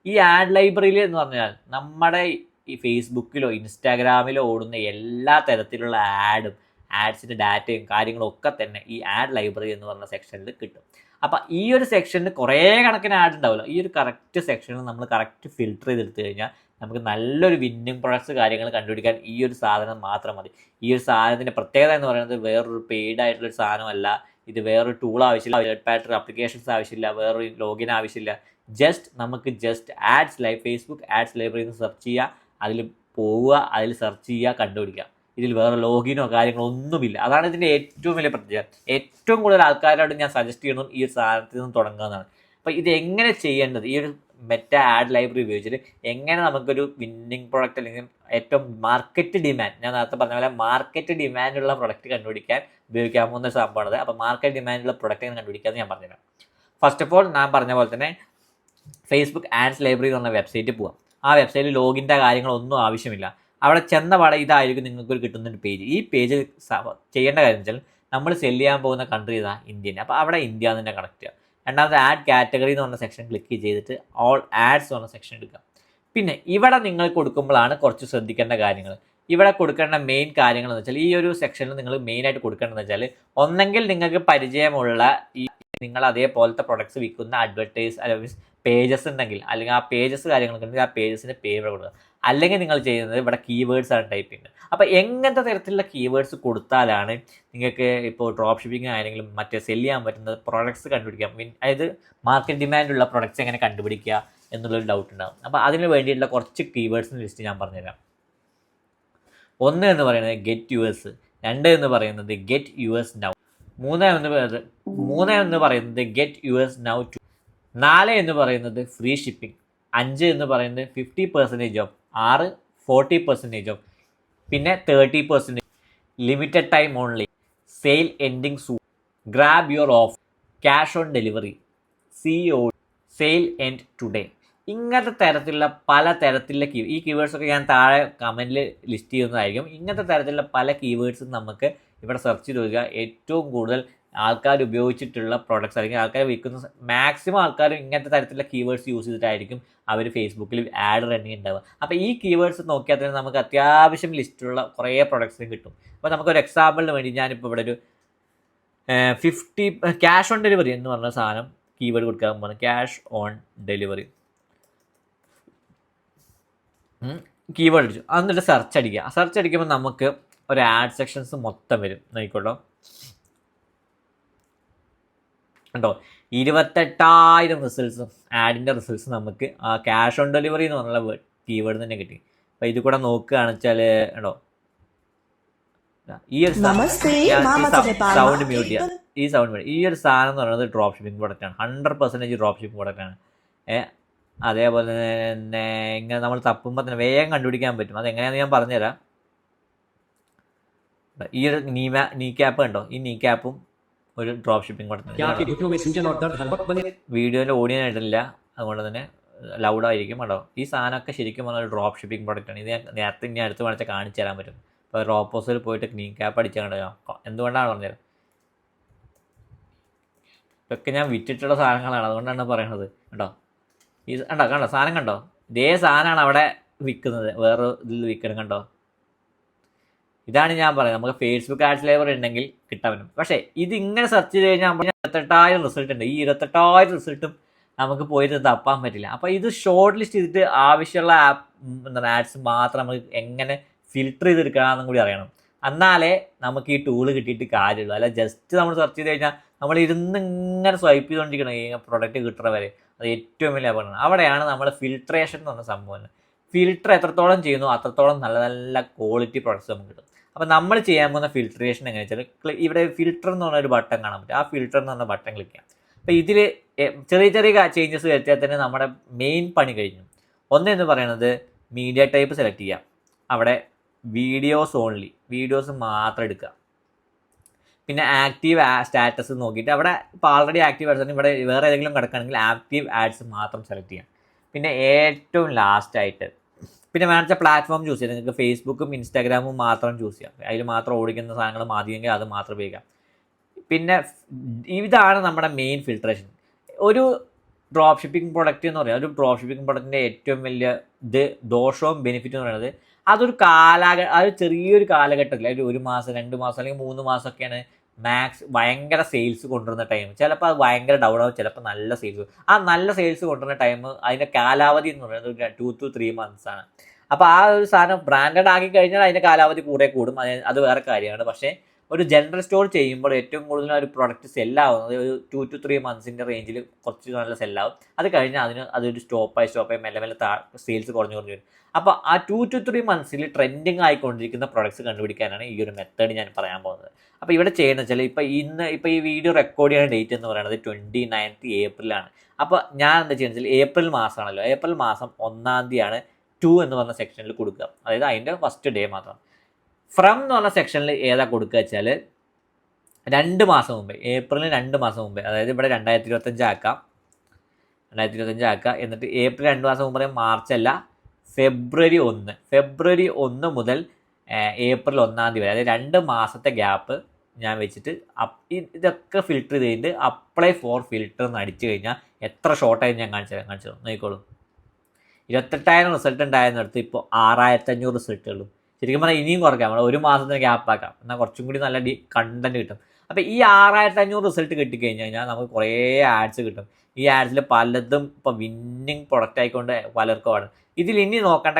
ഈ ആഡ് ലൈബ്രറിയിൽ എന്ന് പറഞ്ഞാൽ നമ്മുടെ ഈ ഫേസ്ബുക്കിലോ ഇൻസ്റ്റാഗ്രാമിലോ ഓടുന്ന എല്ലാ തരത്തിലുള്ള ആഡ്സിൻ്റെ ഡാറ്റയും കാര്യങ്ങളും ഒക്കെ തന്നെ ഈ ആഡ് ലൈബ്രറി എന്ന് പറഞ്ഞ സെക്ഷനിൽ കിട്ടും. അപ്പോൾ ഈ ഒരു സെക്ഷനിൽ കുറേ കണക്കിന് ആഡ് ഉണ്ടാവില്ല. ഈ ഒരു കറക്റ്റ് സെക്ഷനിൽ നമ്മൾ കറക്റ്റ് ഫിൽറ്റർ ചെയ്തെടുത്ത് കഴിഞ്ഞാൽ നമുക്ക് നല്ലൊരു വിന്നിങ് പ്രൊഡക്ട്സ് കാര്യങ്ങൾ കണ്ടുപിടിക്കാൻ ഈ ഒരു സാധനം മാത്രം മതി. ഈ ഒരു സാധനത്തിൻ്റെ പ്രത്യേകത എന്ന് പറയുന്നത് വേറൊരു പെയ്ഡ് ആയിട്ടുള്ളൊരു സാധനമല്ല. ഇത് വേറൊരു ടൂൾ ആവശ്യമില്ല, തേർഡ് പാർട്ടി ആപ്ലിക്കേഷൻസ് ആവശ്യമില്ല, വേറൊരു ലോഗിൻ ആവശ്യമില്ല. നമുക്ക് ജസ്റ്റ് ഫേസ്ബുക്ക് ആഡ്സ് ലൈബ്രറി എന്ന് സെർച്ച് ചെയ്യുക, അതിൽ പോവുക, അതിൽ സെർച്ച് ചെയ്യുക, കണ്ടുപിടിക്കുക. ഇതിൽ വേറെ ലോഗിനോ കാര്യങ്ങളോ ഒന്നുമില്ല. അതാണ് ഇതിൻ്റെ ഏറ്റവും വലിയ പ്രത്യേകത. ഏറ്റവും കൂടുതൽ ആൾക്കാരോട് ഞാൻ സജസ്റ്റ് ചെയ്യുന്നത് ഈ ഒരു സാധനത്തിൽ നിന്ന് തുടങ്ങുന്നതാണ്. അപ്പോൾ ഇത് എങ്ങനെ ചെയ്യേണ്ടത്, ഈ ഒരു മെറ്റ ആഡ് ലൈബ്രറി ഉപയോഗിച്ചിട്ട് എങ്ങനെ നമുക്കൊരു വിന്നിങ് പ്രൊഡക്റ്റ് അല്ലെങ്കിൽ ഏറ്റവും മാർക്കറ്റ് ഡിമാൻഡ്, ഞാൻ നേരത്തെ പറഞ്ഞ പോലെ മാർക്കറ്റ് ഡിമാൻഡുള്ള പ്രൊഡക്റ്റ് കണ്ടുപിടിക്കാൻ ഉപയോഗിക്കാവുന്ന ഒരു സംഭവമാണത്. അപ്പോൾ മാർക്കറ്റ് ഡിമാൻഡുള്ള പ്രൊഡക്റ്റ് എങ്ങനെ കണ്ടുപിടിക്കാമെന്ന് ഞാൻ പറഞ്ഞുതരാം. ഫസ്റ്റ് ഓഫ് ഓൾ ഞാൻ പറഞ്ഞ പോലെ തന്നെ ഫേസ്ബുക്ക് ആഡ്സ് ലൈബ്രറി എന്ന് പറഞ്ഞ വെബ്സൈറ്റിൽ പോവാം. ആ വെബ്സൈറ്റിൽ ലോഗിൻ്റെ കാര്യങ്ങളൊന്നും ആവശ്യമില്ല. അവിടെ ചെന്ന പാടെ ഇതായിരിക്കും നിങ്ങൾക്കൊരു കിട്ടുന്നൊരു പേജ്. ഈ പേജ് ചെയ്യേണ്ട കാര്യം വെച്ചാൽ നമ്മൾ സെല് ചെയ്യാൻ പോകുന്ന കൺട്രി ഇതാ ഇന്ത്യൻ. അപ്പോൾ അവിടെ ഇന്ത്യ എന്ന് തന്നെ കണക്ട് ചെയ്യുക. രണ്ടാമത്തെ ആഡ് കാറ്റഗറി എന്ന് പറഞ്ഞ സെക്ഷൻ ക്ലിക്ക് ചെയ്തിട്ട് ഓൾ ആഡ്സ് എന്ന് പറഞ്ഞ സെക്ഷൻ എടുക്കുക. പിന്നെ ഇവിടെ നിങ്ങൾ കൊടുക്കുമ്പോഴാണ് കുറച്ച് ശ്രദ്ധിക്കേണ്ട കാര്യങ്ങൾ. ഇവിടെ കൊടുക്കേണ്ട മെയിൻ കാര്യങ്ങൾ എന്ന് വെച്ചാൽ ഈ ഒരു സെക്ഷനിൽ നിങ്ങൾ മെയിനായിട്ട് കൊടുക്കേണ്ടതെന്ന് വെച്ചാൽ ഒന്നെങ്കിൽ നിങ്ങൾക്ക് പരിചയമുള്ള നിങ്ങൾ അതേപോലത്തെ പ്രൊഡക്ട്സ് വിൽക്കുന്ന അഡ്വർടൈസ് പേജസ് ഉണ്ടെങ്കിൽ അല്ലെങ്കിൽ ആ പേജസ് കാര്യങ്ങളൊക്കെ ഉണ്ടെങ്കിൽ ആ പേജസിന് പേര് കൊടുക്കുക. അല്ലെങ്കിൽ നിങ്ങൾ ചെയ്യുന്നത് ഇവിടെ കീവേഡ്സ് ആണ് ടൈപ്പ് ചെയ്യുന്നത്. അപ്പോൾ എങ്ങനത്തെ തരത്തിലുള്ള കീവേഡ്സ് കൊടുത്താലാണ് നിങ്ങൾക്ക് ഇപ്പോൾ ഡ്രോപ്പ് ഷിപ്പിംഗ് ആണെങ്കിലും മറ്റേ സെല് ചെയ്യാൻ പറ്റുന്നത് പ്രൊഡക്ട്സ് കണ്ടുപിടിക്കാം, അതായത് മാർക്കറ്റ് ഡിമാൻഡുള്ള പ്രൊഡക്ട്സ് എങ്ങനെ കണ്ടുപിടിക്കുക എന്നുള്ളൊരു ഡൗട്ട് ഉണ്ടാകും. അപ്പോൾ അതിന് വേണ്ടിയിട്ടുള്ള കുറച്ച് കീവേഡ്സിൻ്റെ ലിസ്റ്റ് ഞാൻ പറഞ്ഞുതരാം. 1 എന്ന് പറയുന്നത് ഗെറ്റ് യുഎസ്, 2 എന്ന് പറയുന്നത് ഗെറ്റ് യുഎസ് നൗ, 3 എന്ന് പറയുന്നത് ഗെറ്റ് യുഎസ് നൗ ടു, 4 എന്ന് പറയുന്നത് ഫ്രീ ഷിപ്പിംഗ്, 5 എന്ന് പറയുന്നത് 50% ഓഫ്, 6 40% ഓഫ്, പിന്നെ 30% limited time only, sale ending soon, grab your of, cash on delivery, CEO, sale end today. ഇങ്ങനത്തെ തരത്തിലുള്ള പല തരത്തിലുള്ള ഈ കീവേഡ്സൊക്കെ ഞാൻ താഴെ കമൻറ്റിൽ ലിസ്റ്റ് ചെയ്യുന്നതായിരിക്കും. ഇങ്ങനത്തെ തരത്തിലുള്ള പല കീവേഡ്സും നമുക്ക് ഇവിടെ സെർച്ച് ചെയ്ത് നോക്കുക. ഏറ്റവും കൂടുതൽ ആൾക്കാർ ഉപയോഗിച്ചിട്ടുള്ള പ്രോഡക്റ്റ്സ് അല്ലെങ്കിൽ ആൾക്കാർ വിൽക്കുന്ന മാക്സിമം ആൾക്കാർ ഇങ്ങനത്തെ തരത്തിലുള്ള കീവേഡ്സ് യൂസ് ചെയ്തിട്ടായിരിക്കും അവർ ഫേസ്ബുക്കിൽ ആഡ് റണ്ണിങ് ഉണ്ടാവുക. അപ്പോൾ ഈ കീവേഡ്സ് നോക്കിയാൽ തന്നെ നമുക്ക് അത്യാവശ്യം ലിസ്റ്റുള്ള കുറേ പ്രൊഡക്ട്സിനും കിട്ടും. അപ്പോൾ നമുക്കൊരു എക്സാമ്പിളിന് വേണ്ടി ഞാനിപ്പോൾ ഇവിടെ ഒരു 50 ക്യാഷ് ഓൺ ഡെലിവറി എന്ന് പറഞ്ഞ സാധനം കീവേഡ് കൊടുക്കാൻ പോകുന്നത്. ക്യാഷ് ഓൺ ഡെലിവറി കീവേഡ് അടിച്ചു, എന്നിട്ട് സെർച്ച് അടിക്കുക. സെർച്ച് അടിക്കുമ്പോൾ നമുക്ക് ഒരു ആഡ് സെക്ഷൻസ് മൊത്തം വരും. നോക്കിക്കോട്ടോ കേട്ടോ, 28,000 റിസൾട്ട്സും ആഡിൻ്റെ റിസൾട്ട്സ് നമുക്ക് ആ ക്യാഷ് ഓൺ ഡെലിവറി എന്ന് പറഞ്ഞുള്ള കീവേഡ് തന്നെ കിട്ടി. അപ്പോൾ ഇത് കൂടെ നോക്കുകയാണെന്ന് വെച്ചാൽ കേട്ടോ, ഈ ഒരു സൗണ്ട് മ്യൂട്ട് ചെയ്യുക. ഈ ഒരു സാധനം എന്ന് പറയുന്നത് ഡ്രോപ്പ് ഷിപ്പിംഗ് പ്രോഡക്റ്റാണ്, 100% ഡ്രോപ്പ് ഷിപ്പിംഗ് പ്രോഡക്റ്റാണ്. അതേപോലെ തന്നെ ഇങ്ങനെ നമ്മൾ തപ്പുമ്പോൾ തന്നെ വേഗം കണ്ടുപിടിക്കാൻ പറ്റും. അതെങ്ങനെയാണെന്ന് ഞാൻ പറഞ്ഞുതരാം. ഈ ഒരു നീ ക്യാപ്പ് കണ്ടോ, ഈ നീ ക്യാപ്പും ഒരു ഡ്രോപ്പ് ഷിപ്പിംഗ് പ്രോഡക്റ്റ്. വീഡിയോയിൽ ഓഡിയോ ആയിട്ടില്ല, അതുകൊണ്ട് തന്നെ ലൗഡായിരിക്കും കേട്ടോ. ഈ സാധനമൊക്കെ ശരിക്കും പറഞ്ഞാൽ ഒരു ഡ്രോപ്പ് ഷിപ്പിംഗ് പ്രോഡക്റ്റാണ്. ഇത് നേരത്തെ ഇനി അടുത്ത് വേണമെങ്കിൽ കാണിച്ചു തരാൻ പറ്റും. ഇപ്പോൾ റോപ്പോസിൽ പോയിട്ട് നീ ക്യാപ്പ് അടിച്ചാൽ കണ്ടോ, എന്തുകൊണ്ടാണ് പറഞ്ഞുതരാം. ഇതൊക്കെ ഞാൻ വിറ്റിട്ടുള്ള സാധനങ്ങളാണ്, അതുകൊണ്ടാണ് പറയണത് കേട്ടോ. ഈ കണ്ടോ സാധനം കണ്ടോ, ഇതേ സാധനമാണ് അവിടെ വിൽക്കുന്നത്, വേറെ ഇതിൽ വിൽക്കണം കണ്ടോ. ഇതാണ് ഞാൻ പറയുന്നത്, നമുക്ക് ഫേസ്ബുക്ക് ആഡ്സ് ലൈബ്രറി ഉണ്ടെങ്കിൽ കിട്ടാൻ പറ്റും. പക്ഷേ ഇത് ഇങ്ങനെ സെർച്ച് ചെയ്ത് കഴിഞ്ഞാൽ 28,000 റിസൾട്ട് ഉണ്ട്. ഈ 28,000 റിസൾട്ടും നമുക്ക് പോയിട്ട് തപ്പാൻ പറ്റില്ല. അപ്പോൾ ഇത് ഷോർട്ട് ലിസ്റ്റ് ചെയ്തിട്ട് ആവശ്യമുള്ള ആഡ്സ് മാത്രം നമുക്ക് എങ്ങനെ ഫിൽട്ടർ ചെയ്തെടുക്കണമെന്നും കൂടി അറിയണം. എന്നാലേ നമുക്ക് ഈ ടൂള് കിട്ടിയിട്ട് കാര്യമുള്ളൂ. അല്ല ജസ്റ്റ് നമ്മൾ സെർച്ച് ചെയ്ത് കഴിഞ്ഞാൽ നമ്മൾ ഇരുന്ന് ഇങ്ങനെ സ്വൈപ്പ് ചെയ്തുകൊണ്ടിരിക്കണം ഈ പ്രൊഡക്റ്റ് കിട്ടുന്ന വരെ. അത് ഏറ്റവും വലിയ അപകടമാണ്. അവിടെയാണ് നമ്മൾ ഫിൽട്രേഷൻ എന്ന് പറഞ്ഞ സംഭവം. ഫിൽട്ടർ എത്രത്തോളം ചെയ്യുന്നു അത്രത്തോളം നല്ല നല്ല ക്വാളിറ്റി പ്രൊഡക്ട്സ് നമുക്ക് കിട്ടും. അപ്പോൾ നമ്മൾ ചെയ്യാൻ പോകുന്ന ഫിൽട്രേഷൻ എങ്ങനെയാണെന്ന് വെച്ചാൽ ഇവിടെ ഫിൽട്ടർ എന്ന് പറഞ്ഞൊരു ബട്ടൺ കാണാൻ പറ്റും. ആ ഫിൽട്ടർ എന്ന് പറഞ്ഞ ബട്ടൺ ക്ലിക്ക് ചെയ്യാം. അപ്പോൾ ഇതിൽ ചെറിയ ചെറിയ ചേഞ്ചസ് വരുത്തിയാൽ തന്നെ നമ്മുടെ മെയിൻ പണി കഴിഞ്ഞു. ഒന്നെന്ന് പറയുന്നത് മീഡിയ ടൈപ്പ് സെലക്ട് ചെയ്യാം. അവിടെ വീഡിയോസ് ഓൺലി, വീഡിയോസ് മാത്രം എടുക്കുക. പിന്നെ ആക്റ്റീവ് സ്റ്റാറ്റസ് നോക്കിയിട്ട് അവിടെ ഇപ്പോൾ ആൾറെഡി ആക്റ്റീവ് ആഡ്സ് ഇവിടെ വേറെ ഏതെങ്കിലും കിടക്കുകയാണെങ്കിൽ ആക്റ്റീവ് ആഡ്സ് മാത്രം സെലക്ട് ചെയ്യാം. പിന്നെ ഏറ്റവും ലാസ്റ്റായിട്ട് പിന്നെ വേണമെച്ച പ്ലാറ്റ്ഫോം ചൂസ് ചെയ്യാം. നിങ്ങൾക്ക് ഫേസ്ബുക്കും ഇൻസ്റ്റാഗ്രാമും മാത്രം ചൂസ് ചെയ്യാം. അതിൽ മാത്രം ഓടിക്കുന്ന സാധനങ്ങൾ മതിയെങ്കിൽ അത് മാത്രം ഉപയോഗിക്കാം. പിന്നെ ഇതാണ് നമ്മുടെ മെയിൻ ഫിൽട്രേഷൻ. ഒരു ഡ്രോപ്പ് ഷിപ്പിംഗ് പ്രൊഡക്റ്റ് എന്ന് പറയുന്നത്, ഒരു ഡ്രോപ്പ് ഷിപ്പിംഗ് പ്രൊഡക്റ്റിൻ്റെ ഏറ്റവും വലിയ ദോഷവും ബെനിഫിറ്റ് എന്ന് പറയുന്നത് അതൊരു അത് ചെറിയൊരു കാലഘട്ടത്തിൽ ഒരു മാസം 2 മാസം അല്ലെങ്കിൽ 3 മാസമൊക്കെയാണ് ഭയങ്കര സെയിൽസ് കൊണ്ടുവരുന്ന ടൈം. ചിലപ്പോൾ അത് ഭയങ്കര ഡൗൺ ആവും, ചിലപ്പോൾ നല്ല സെയിൽസ്. ആ നല്ല സെയിൽസ് കൊണ്ടുവരുന്ന ടൈം അതിൻ്റെ കാലാവധി എന്ന് പറയുന്നത് ഒരു 2 to 3 months ആണ്. അപ്പോൾ ആ ഒരു സാധനം ബ്രാൻഡഡ് ആക്കി കഴിഞ്ഞാൽ അതിൻ്റെ കാലാവധി കൂടെ കൂടും, അത് വേറെ കാര്യമാണ്. പക്ഷേ ഒരു ജനറൽ സ്റ്റോർ ചെയ്യുമ്പോൾ ഏറ്റവും കൂടുതൽ ഒരു പ്രൊഡക്റ്റ് സെല്ലാവുന്നത് ഒരു 2 to 3 months റേഞ്ചിൽ കുറച്ച് നല്ല സെല്ലാവും. അത് കഴിഞ്ഞാൽ അതൊരു സ്റ്റോപ്പായി മെല്ലെ മെല്ലെ സെയിൽസ് കുറഞ്ഞു വരും. അപ്പോൾ ആ 2 to 3 months ട്രെൻഡിങ് ആയിക്കൊണ്ടിരിക്കുന്ന പ്രൊഡക്ട്സ് കണ്ടുപിടിക്കാനാണ് ഈ ഒരു മെത്തേഡ് ഞാൻ പറയാൻ പോകുന്നത്. അപ്പോൾ ഇവിടെ ചെയ്യുന്നത് വെച്ചാൽ ഇപ്പോൾ ഈ വീഡിയോ റെക്കോർഡ് ചെയ്യുന്ന ഡേറ്റ് എന്ന് പറയുന്നത് 29th April അപ്പോൾ ഞാൻ എന്താ ചെയ്യുന്നത് വെച്ചാൽ ഏപ്രിൽ മാസമാണല്ലോ, ഏപ്രിൽ മാസം 1st തീയതിയാണ് 2 എന്ന് പറഞ്ഞ സെക്ഷനിൽ കൊടുക്കുക. അതായത് അതിൻ്റെ ഫസ്റ്റ് ഡേ മാത്രം. ഫ്രം എന്ന് പറഞ്ഞ സെക്ഷനിൽ ഏതാ കൊടുക്കുക വെച്ചാൽ 2 മാസം മുമ്പേ, ഏപ്രിലിന് 2 മാസം മുമ്പേ, അതായത് ഇവിടെ 2025 ആക്കാം. എന്നിട്ട് ഏപ്രിൽ 2 മാസം മുമ്പേ, മാർച്ച് അല്ല, ഫെബ്രുവരി 1 മുതൽ ഏപ്രിൽ 1st തീയതി വരെ, അതായത് 2 മാസത്തെ ഗ്യാപ്പ് ഞാൻ വെച്ചിട്ട് ഇതൊക്കെ ഫിൽറ്റർ ചെയ്തിട്ട് അപ്ലൈ ഫോർ ഫിൽറ്റർ എന്ന് അടിച്ചു കഴിഞ്ഞാൽ എത്ര ഷോർട്ടായി ഞാൻ കാണിച്ചു നോക്കിക്കോളൂ. 28,000 റിസൾട്ട് ഉണ്ടായിരുന്നിടത്ത് ഇപ്പോൾ 6,500 റിസൾട്ടുകളും. ശരിക്കും പറഞ്ഞാൽ ഇനിയും കുറയ്ക്കാം, നമ്മൾ 1 മാസത്തിന് ഗ്യാപ്പ് ആക്കാം, എന്നാൽ കുറച്ചും കൂടി നല്ല കണ്ടന്റ് കിട്ടും. അപ്പോൾ ഈ 6,500 റിസൾട്ട് കിട്ടിക്കഴിഞ്ഞ് കഴിഞ്ഞാൽ നമുക്ക് കുറേ ആഡ്സ് കിട്ടും. ഈ ആഡ്സിൽ പലതും ഇപ്പോൾ വിന്നിങ് പ്രൊഡക്റ്റ് ആയിക്കൊണ്ട് പലർക്കും ആണ്. ഇതിൽ ഇനി നോക്കേണ്ട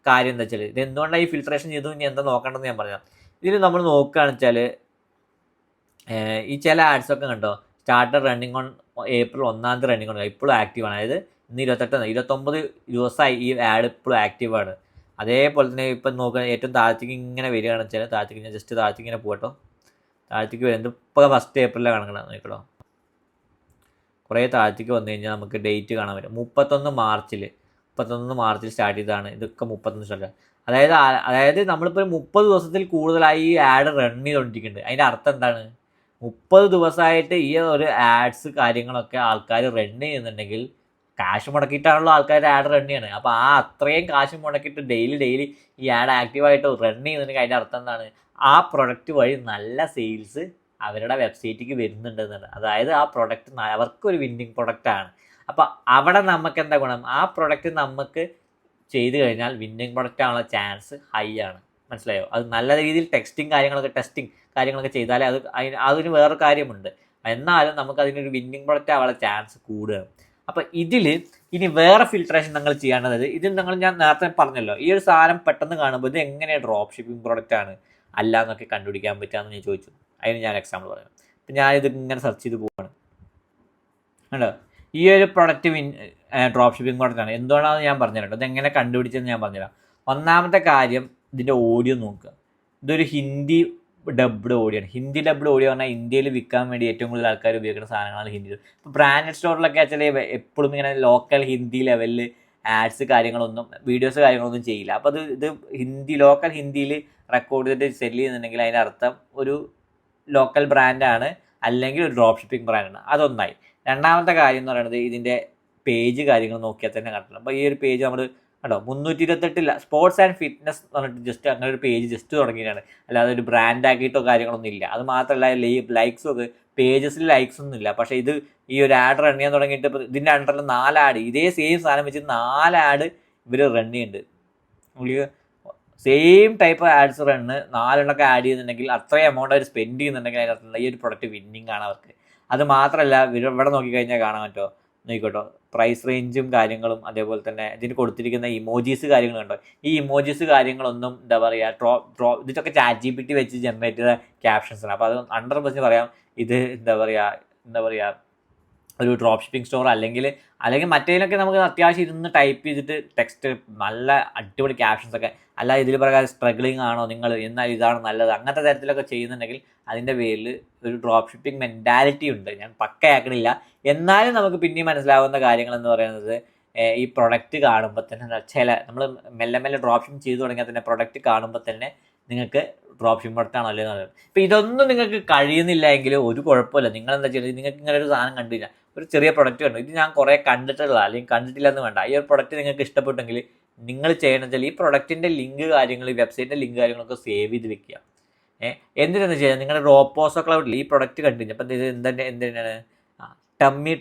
കാര്യം എന്താ വെച്ചാൽ, ഇത് എന്തുകൊണ്ടാണ് ഈ ഫിൽട്രേഷൻ ചെയ്തു, ഇനി എന്താ നോക്കേണ്ടതെന്ന് ഞാൻ പറയാം. ഇതിൽ നമ്മൾ നോക്കുകയാണെന്ന് വെച്ചാൽ ഈ ചില ആഡ്സൊക്കെ കണ്ടോ, starter running on April 1st running on, ഇപ്പോഴും ആക്റ്റീവാണ്. അതായത് ഇന്ന് 29 ദിവസമായി ഈ ആഡ് ഇപ്പോഴും ആക്റ്റീവാണ്. അതേപോലെ തന്നെ ഇപ്പം നോക്കുക ഏറ്റവും താഴത്തേക്ക് ഇങ്ങനെ വരികയാണെന്ന് വെച്ചാൽ, താഴത്തേക്ക് ഞാൻ ജസ്റ്റ് താഴത്തേക്ക് ഇങ്ങനെ പോകട്ടോ, താഴത്തേക്ക് വരുന്നത് ഇപ്പോൾ 1st April കാണണം നോക്കട്ടോ. കുറേ താഴത്തേക്ക് വന്നു കഴിഞ്ഞാൽ നമുക്ക് ഡേറ്റ് കാണാൻ പറ്റും. 31 മാർച്ചിൽ സ്റ്റാർട്ട് ചെയ്തതാണ്. ഇതൊക്കെ 31 സ്റ്റാർട്ട്. അതായത് നമ്മളിപ്പോൾ 30 ദിവസത്തിൽ കൂടുതലായി ഈ ആഡ് റൺ ചെയ്തുകൊണ്ടിരിക്കുന്നുണ്ട്. അതിൻ്റെ അർത്ഥം എന്താണ്? 30 ദിവസമായിട്ട് ഈ ഒരു ആഡ്സ് കാര്യങ്ങളൊക്കെ ആൾക്കാർ റൺ ചെയ്യുന്നുണ്ടെങ്കിൽ കാശ് മുടക്കിയിട്ടാണല്ലോ ആൾക്കാർ ആഡ് റൺ ചെയ്യണത്. അപ്പോൾ ആ അത്രയും കാശ് മുടക്കിയിട്ട് ഡെയിലി ഈ ആഡ് ആക്റ്റീവായിട്ട് റൺ ചെയ്യുന്നുണ്ടെങ്കിൽ അതിൻ്റെ അർത്ഥം എന്താണ്? ആ പ്രൊഡക്റ്റ് വഴി നല്ല സെയിൽസ് അവരുടെ വെബ്സൈറ്റിലേക്ക് വരുന്നുണ്ടെന്നാണ്. അതായത് ആ പ്രൊഡക്റ്റ് അവർക്കൊരു വിന്നിങ് പ്രൊഡക്റ്റാണ്. അപ്പോൾ അവിടെ നമുക്ക് എന്താ ഗുണം? ആ പ്രൊഡക്റ്റ് നമുക്ക് ചെയ്ത് കഴിഞ്ഞാൽ വിന്നിങ് പ്രൊഡക്റ്റ് ആവാനുള്ള ചാൻസ് ഹൈ ആണ്. മനസ്സിലായോ? അത് നല്ല രീതിയിൽ ടെസ്റ്റിംഗ് കാര്യങ്ങളൊക്കെ ചെയ്താലേ അതിന് വേറൊരു കാര്യമുണ്ട്. എന്നാലും നമുക്ക് അതിനൊരു വിന്നിങ് പ്രൊഡക്റ്റ് ആവാനുള്ള ചാൻസ് കൂടുകയാണ്. അപ്പോൾ ഇനി വേറെ ഫിൽട്രേഷൻ നിങ്ങൾ ചെയ്യേണ്ടത്, ഞാൻ നേരത്തെ പറഞ്ഞല്ലോ, ഈ ഒരു സാധനം പെട്ടെന്ന് കാണുമ്പോൾ ഇത് എങ്ങനെ ഡ്രോപ്പ് ഷിപ്പിംഗ് പ്രൊഡക്റ്റ് ആണ് അല്ല എന്നൊക്കെ കണ്ടുപിടിക്കാൻ പറ്റുകയെന്ന് ഞാൻ ചോദിച്ചു. അതിന് ഞാൻ എക്സാമ്പിൾ പറയാം. അപ്പം ഞാനിത് ഇങ്ങനെ സെർച്ച് ചെയ്ത് പോവാണ് കണ്ടോ. ഈ ഒരു പ്രൊഡക്റ്റ് ഡ്രോപ്പ് ഷിപ്പിംഗ് പ്രൊഡക്റ്റാണ്. എന്തുകൊണ്ടാണെന്ന് ഞാൻ പറഞ്ഞുതരാം. ഇതെങ്ങനെ കണ്ടുപിടിച്ചതെന്ന് ഞാൻ പറഞ്ഞുതരാം. ഒന്നാമത്തെ കാര്യം, ഇതിൻ്റെ ഓഡിയോ നോക്കുക. ഇതൊരു ഹിന്ദി ഡബ്ഡ് ഓഡിയോയാണ്. ഹിന്ദി ഡബ്ഡ് ഓഡിയോ പറഞ്ഞാൽ ഇന്ത്യയിൽ വിൽക്കാൻ വേണ്ടി ഏറ്റവും കൂടുതൽ ആൾക്കാർ ഉപയോഗിക്കുന്ന സാധനങ്ങളാണ് ഹിന്ദി. ഇപ്പോൾ ബ്രാൻഡഡ് സ്റ്റോറിലൊക്കെ വെച്ചാൽ എപ്പോഴും ഇങ്ങനെ ലോക്കൽ ഹിന്ദി ലെവലിൽ ആഡ്സ് കാര്യങ്ങളൊന്നും ചെയ്യില്ല. അപ്പോൾ ഇത് ലോക്കൽ ഹിന്ദിയിൽ റെക്കോർഡ് ചെയ്തിട്ട് സെല് ചെയ്യുന്നുണ്ടെങ്കിൽ അതിൻ്റെ അർത്ഥം ഒരു ലോക്കൽ ബ്രാൻഡാണ്, അല്ലെങ്കിൽ ഒരു ഡ്രോപ്പ് ഷിപ്പിംഗ് ബ്രാൻഡാണ്. അതൊന്നായി. രണ്ടാമത്തെ കാര്യം എന്ന് പറയുന്നത് ഇതിൻ്റെ പേജ് കാര്യങ്ങൾ നോക്കിയാൽ തന്നെ കണ്ടില്ല. അപ്പോൾ ഈ ഒരു പേജ് നമ്മൾ കേട്ടോ 328 സ്പോർട്സ് ആൻഡ് ഫിറ്റ്നസ് എന്ന് പറഞ്ഞിട്ട് ജസ്റ്റ് അങ്ങനെ ഒരു പേജ് ജസ്റ്റ് തുടങ്ങിയാണ്. അല്ലാതെ ഒരു ബ്രാൻഡ് ആക്കിയിട്ടോ കാര്യങ്ങളൊന്നും ഇല്ല. അത് മാത്രമല്ല ലൈക്സും ഒക്കെ പേജസിൽ ലൈക്സ് ഒന്നും ഇല്ല. പക്ഷേ ഈ ഒരു ആഡ് റൺ ചെയ്യാൻ തുടങ്ങിയിട്ട് ഇപ്പോൾ ഇതിൻ്റെ അണ്ടറിൽ 4 ആഡ്, ഇതേ സെയിം സാധനം വെച്ച് 4 ആഡ് ഇവർ റൺ ചെയ്യുന്നുണ്ട്. Same type ads run 4 ad ചെയ്യുന്നുണ്ടെങ്കിൽ അത്രയും എമൗണ്ട് അവർ സ്പെൻഡ് ചെയ്യുന്നുണ്ടെങ്കിൽ അതിനകത്തുള്ള ഈ ഒരു പ്രൊഡക്റ്റ് വിന്നിങ് ആണ് അവർക്ക്. അത് മാത്രമല്ല ഇവിടെ നോക്കിക്കഴിഞ്ഞാൽ കാണാൻ പറ്റുമോ നോക്കിക്കോട്ടോ, പ്രൈസ് റേഞ്ചും കാര്യങ്ങളും അതേപോലെ തന്നെ ഇതിന് കൊടുത്തിരിക്കുന്ന ഇമോജീസ് കാര്യങ്ങൾ കണ്ടോ. ഈ ഇമോജീസ് കാര്യങ്ങളൊന്നും എന്താ പറയുക ഇതൊക്കെ ChatGPT വെച്ച് ജനറേറ്റ് ചെയ്ത ക്യാപ്ഷൻസ് ആണ്. അപ്പോൾ അത് 100% പറയാം ഇത് എന്താ പറയുക ഒരു ഡ്രോപ്പ് ഷിപ്പിംഗ് സ്റ്റോർ അല്ലെങ്കിൽ മറ്റേതിലൊക്കെ നമുക്ക് അത്യാവശ്യം ഇരുന്ന് ടൈപ്പ് ചെയ്തിട്ട് ടെക്സ്റ്റ് നല്ല അടിപൊളി ക്യാപ്ഷൻസ് ഒക്കെ, അല്ല ഇതിൽ പ്രകാരം സ്ട്രഗ്ലിംഗ് ആണോ നിങ്ങൾ, എന്നാൽ ഇതാണ് നല്ലത്, അങ്ങനത്തെ തരത്തിലൊക്കെ ചെയ്യുന്നുണ്ടെങ്കിൽ അതിൻ്റെ പേരിൽ ഒരു ഡ്രോപ്പ് ഷിപ്പിംഗ് മെൻറ്റാലിറ്റി ഉണ്ട്. ഞാൻ പക്കയാക്കണില്ല, എന്നാലും നമുക്ക് പിന്നെയും മനസ്സിലാവുന്ന കാര്യങ്ങൾ എന്ന് പറയുന്നത് ഈ പ്രൊഡക്റ്റ് കാണുമ്പോൾ തന്നെ നമ്മൾ മെല്ലെ ഡ്രോപ്പ് ഷിപ്പിംഗ് ചെയ്തു തുടങ്ങിയാൽ തന്നെ പ്രൊഡക്റ്റ് കാണുമ്പോൾ തന്നെ നിങ്ങൾക്ക് ഡ്രോപ്പ് ഷിപ്പിംഗ് പ്രൊഡക്റ്റ് ആണോ അല്ലേ എന്ന്. ഇപ്പോൾ ഇതൊന്നും നിങ്ങൾക്ക് കഴിയുന്നില്ല എങ്കിൽ ഒരു കുഴപ്പമില്ല. നിങ്ങൾ എന്താ ചെയ്യുന്നത്, നിങ്ങൾക്ക് ഇങ്ങനെ ഒരു സാധനം കണ്ടു കഴിഞ്ഞാൽ ഒരു ചെറിയ പ്രൊഡക്റ്റ് കണ്ടു, ഇത് ഞാൻ കുറേ കണ്ടിട്ടുള്ള അല്ലെങ്കിൽ കണ്ടിട്ടില്ല എന്ന് വേണ്ട, ഈ ഒരു പ്രൊഡക്റ്റ് നിങ്ങൾക്ക് ഇഷ്ടപ്പെട്ടെങ്കിൽ നിങ്ങൾ ചെയ്യണമെന്ന് വെച്ചാൽ ഈ പ്രൊഡക്റ്റിൻ്റെ ലിങ്ക് കാര്യങ്ങൾ, ഈ വെബ്സൈറ്റിൻ്റെ ലിങ്ക് കാര്യങ്ങളൊക്കെ സേവ് ചെയ്ത് വെക്കുക. എന്തിനാണെന്ന് വെച്ചാൽ നിങ്ങളുടെ റോപ്പോസോ ക്ലൗഡിൽ ഈ പ്രൊഡക്റ്റ് കണ്ടു കഴിഞ്ഞാൽ അപ്പം ഇത് എന്തിനാണ് tummy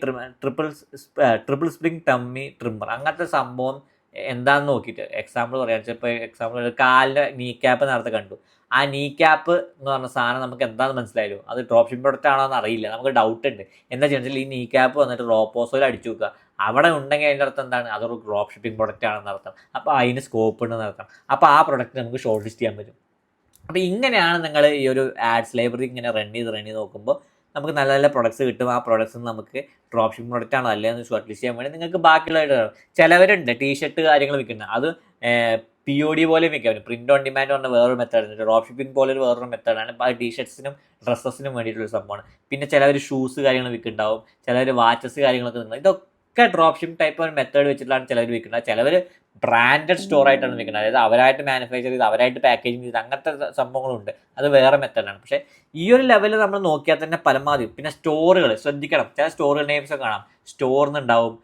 triple spring tummy trimmer അങ്ങനത്തെ സംഭവം എന്താണെന്ന് നോക്കിയിട്ട് എക്സാമ്പിൾ പറയാൻ വെച്ചാൽ ഇപ്പോൾ എക്സാമ്പിൾ കാലിൻ്റെ നീ ക്യാപ്പ് നേരത്തെ കണ്ടു, ആ നീ ക്യാപ്പ് എന്ന് പറഞ്ഞ സാധനം നമുക്ക് എന്താണെന്ന് മനസ്സിലായല്ലോ, അത് ഡ്രോപ്പ് ഷിപ്പിംഗ് പ്രൊഡക്റ്റ് ആണോ എന്ന് അറിയില്ല, നമുക്ക് ഡൗട്ട് ഉണ്ട്. എന്താ ചെയ്യുന്നത്, ഈ നീ ക്യാപ്പ് വന്നിട്ട് റോപ്പോസോയിൽ അടിച്ചു വെക്കുക, അവിടെ ഉണ്ടെങ്കിൽ അതിൻ്റെ അർത്ഥം എന്താണ്, അതൊരു ഡ്രോപ്പ് ഷിപ്പിംഗ് പ്രൊഡക്റ്റ് ആണെന്ന് അർത്ഥം. അപ്പോൾ അതിന് സ്കോപ്പ് ഉണ്ടെന്ന് അർത്ഥം. അപ്പോൾ ആ പ്രൊഡക്റ്റ് നമുക്ക് ഷോർട്ട് ലിസ്റ്റ് ചെയ്യാൻ പറ്റും. അപ്പോൾ ഇങ്ങനെയാണ് നിങ്ങൾ ഈ ഒരു ആഡ്സ് ലൈബ്രറി ഇങ്ങനെ റൺ ചെയ്ത് നോക്കുമ്പോൾ നമുക്ക് നല്ല നല്ല പ്രൊഡക്ട്സ് കിട്ടും. ആ പ്രൊഡക്ട്സ് നമുക്ക് ഡ്രോപ്പ് ഷിപ്പിംഗ് പ്രൊഡക്റ്റ് ആണോ അല്ലേ എന്ന് ഷോർട്ട് ലിസ്റ്റ് ചെയ്യാൻ വേണ്ടി നിങ്ങൾക്ക് ബാക്കിയുള്ളതായിട്ട് ചിലവരുണ്ട് ടീഷർട്ട് കാര്യങ്ങൾ വിൽക്കുന്നത്, അത് POD പോലെ വിൽക്കാൻ പറ്റും. പ്രിൻ്റ് ഓൺ ഡിമാൻഡ് പറഞ്ഞ വേറൊരു മെത്തേഡ്, ഡ്രോപ്പ് ഷിപ്പിംഗ് പോലെ വേറൊരു മെത്തേഡാണ്. അപ്പോൾ ആ ടീഷർട്ട്സിനും ഡ്രസ്സസിനും വേണ്ടിയിട്ടുള്ള സംഭവമാണ്. പിന്നെ ചിലവർ ഷൂസ് കാര്യങ്ങൾ വിൽക്കുന്നുണ്ടാവും, ചിലവർ വാച്ചസ് കാര്യങ്ങളൊക്കെ നിങ്ങൾ ഇതൊക്കെ ഡ്രോപ്പ് ഷിപ്പിംഗ് ടൈപ്പ് ഒരു മെത്തേഡ് വെച്ചിട്ടാണ് ചിലവർ വിൽക്കുന്നത്. ചിലവർ ബ്രാൻഡഡ് സ്റ്റോർ ആയിട്ടാണ് വിൽക്കുന്നത്, അതായത് അവരായിട്ട് മാനുഫാക്ചർ ചെയ്ത് അവരായിട്ട് പാക്കേജിങ് ചെയ്ത് അങ്ങനത്തെ സംഭവങ്ങളുണ്ട്, അത് വേറെ മെത്തേഡാണ്. പക്ഷേ ഈ ഒരു ലെവലിൽ നമ്മൾ നോക്കിയാൽ തന്നെ പരമാവധി. പിന്നെ സ്റ്റോറുകൾ ശ്രദ്ധിക്കണം, ചില സ്റ്റോറുകൾ നെയിംസ് കാണാം, സ്റ്റോറിൽ നിന്നുണ്ടാവും,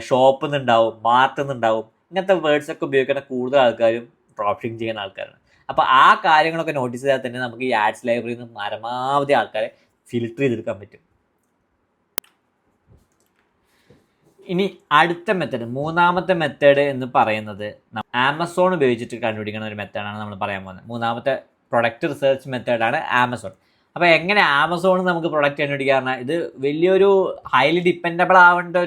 ഷോപ്പിൽ നിന്നുണ്ടാവും, മാർട്ടിൽ നിന്നുണ്ടാവും, ഇങ്ങനത്തെ വേർഡ്സൊക്കെ ഉപയോഗിക്കുന്ന കൂടുതൽ ആൾക്കാരും ഡ്രോപ്പ് ഷിപ്പിംഗ് ചെയ്യുന്ന ആൾക്കാരാണ്. അപ്പോൾ ആ കാര്യങ്ങളൊക്കെ നോട്ടീസ് ചെയ്താൽ തന്നെ നമുക്ക് ഈ ആഡ്സ് ലൈബ്രറിയിൽ നിന്ന് പരമാവധി ആൾക്കാരെ ഫിൽറ്റർ ചെയ്തെടുക്കാൻ പറ്റും. ഇനി അടുത്ത മെത്തേഡ്, മൂന്നാമത്തെ മെത്തേഡ് എന്ന് പറയുന്നത് ആമസോൺ ഉപയോഗിച്ചിട്ട് കണ്ടുപിടിക്കുന്ന ഒരു മെത്തേഡാണ് നമ്മൾ പറയാൻ പോകുന്നത്. മൂന്നാമത്തെ പ്രൊഡക്റ്റ് റിസർച്ച് മെത്തേഡാണ് ആമസോൺ. അപ്പോൾ എങ്ങനെ ആമസോണിൽ നമുക്ക് പ്രൊഡക്റ്റ് കണ്ടുപിടിക്കാറുണ്ട്, ഇത് വലിയൊരു ഹൈലി ഡിപ്പെൻഡബിൾ ആവേണ്ട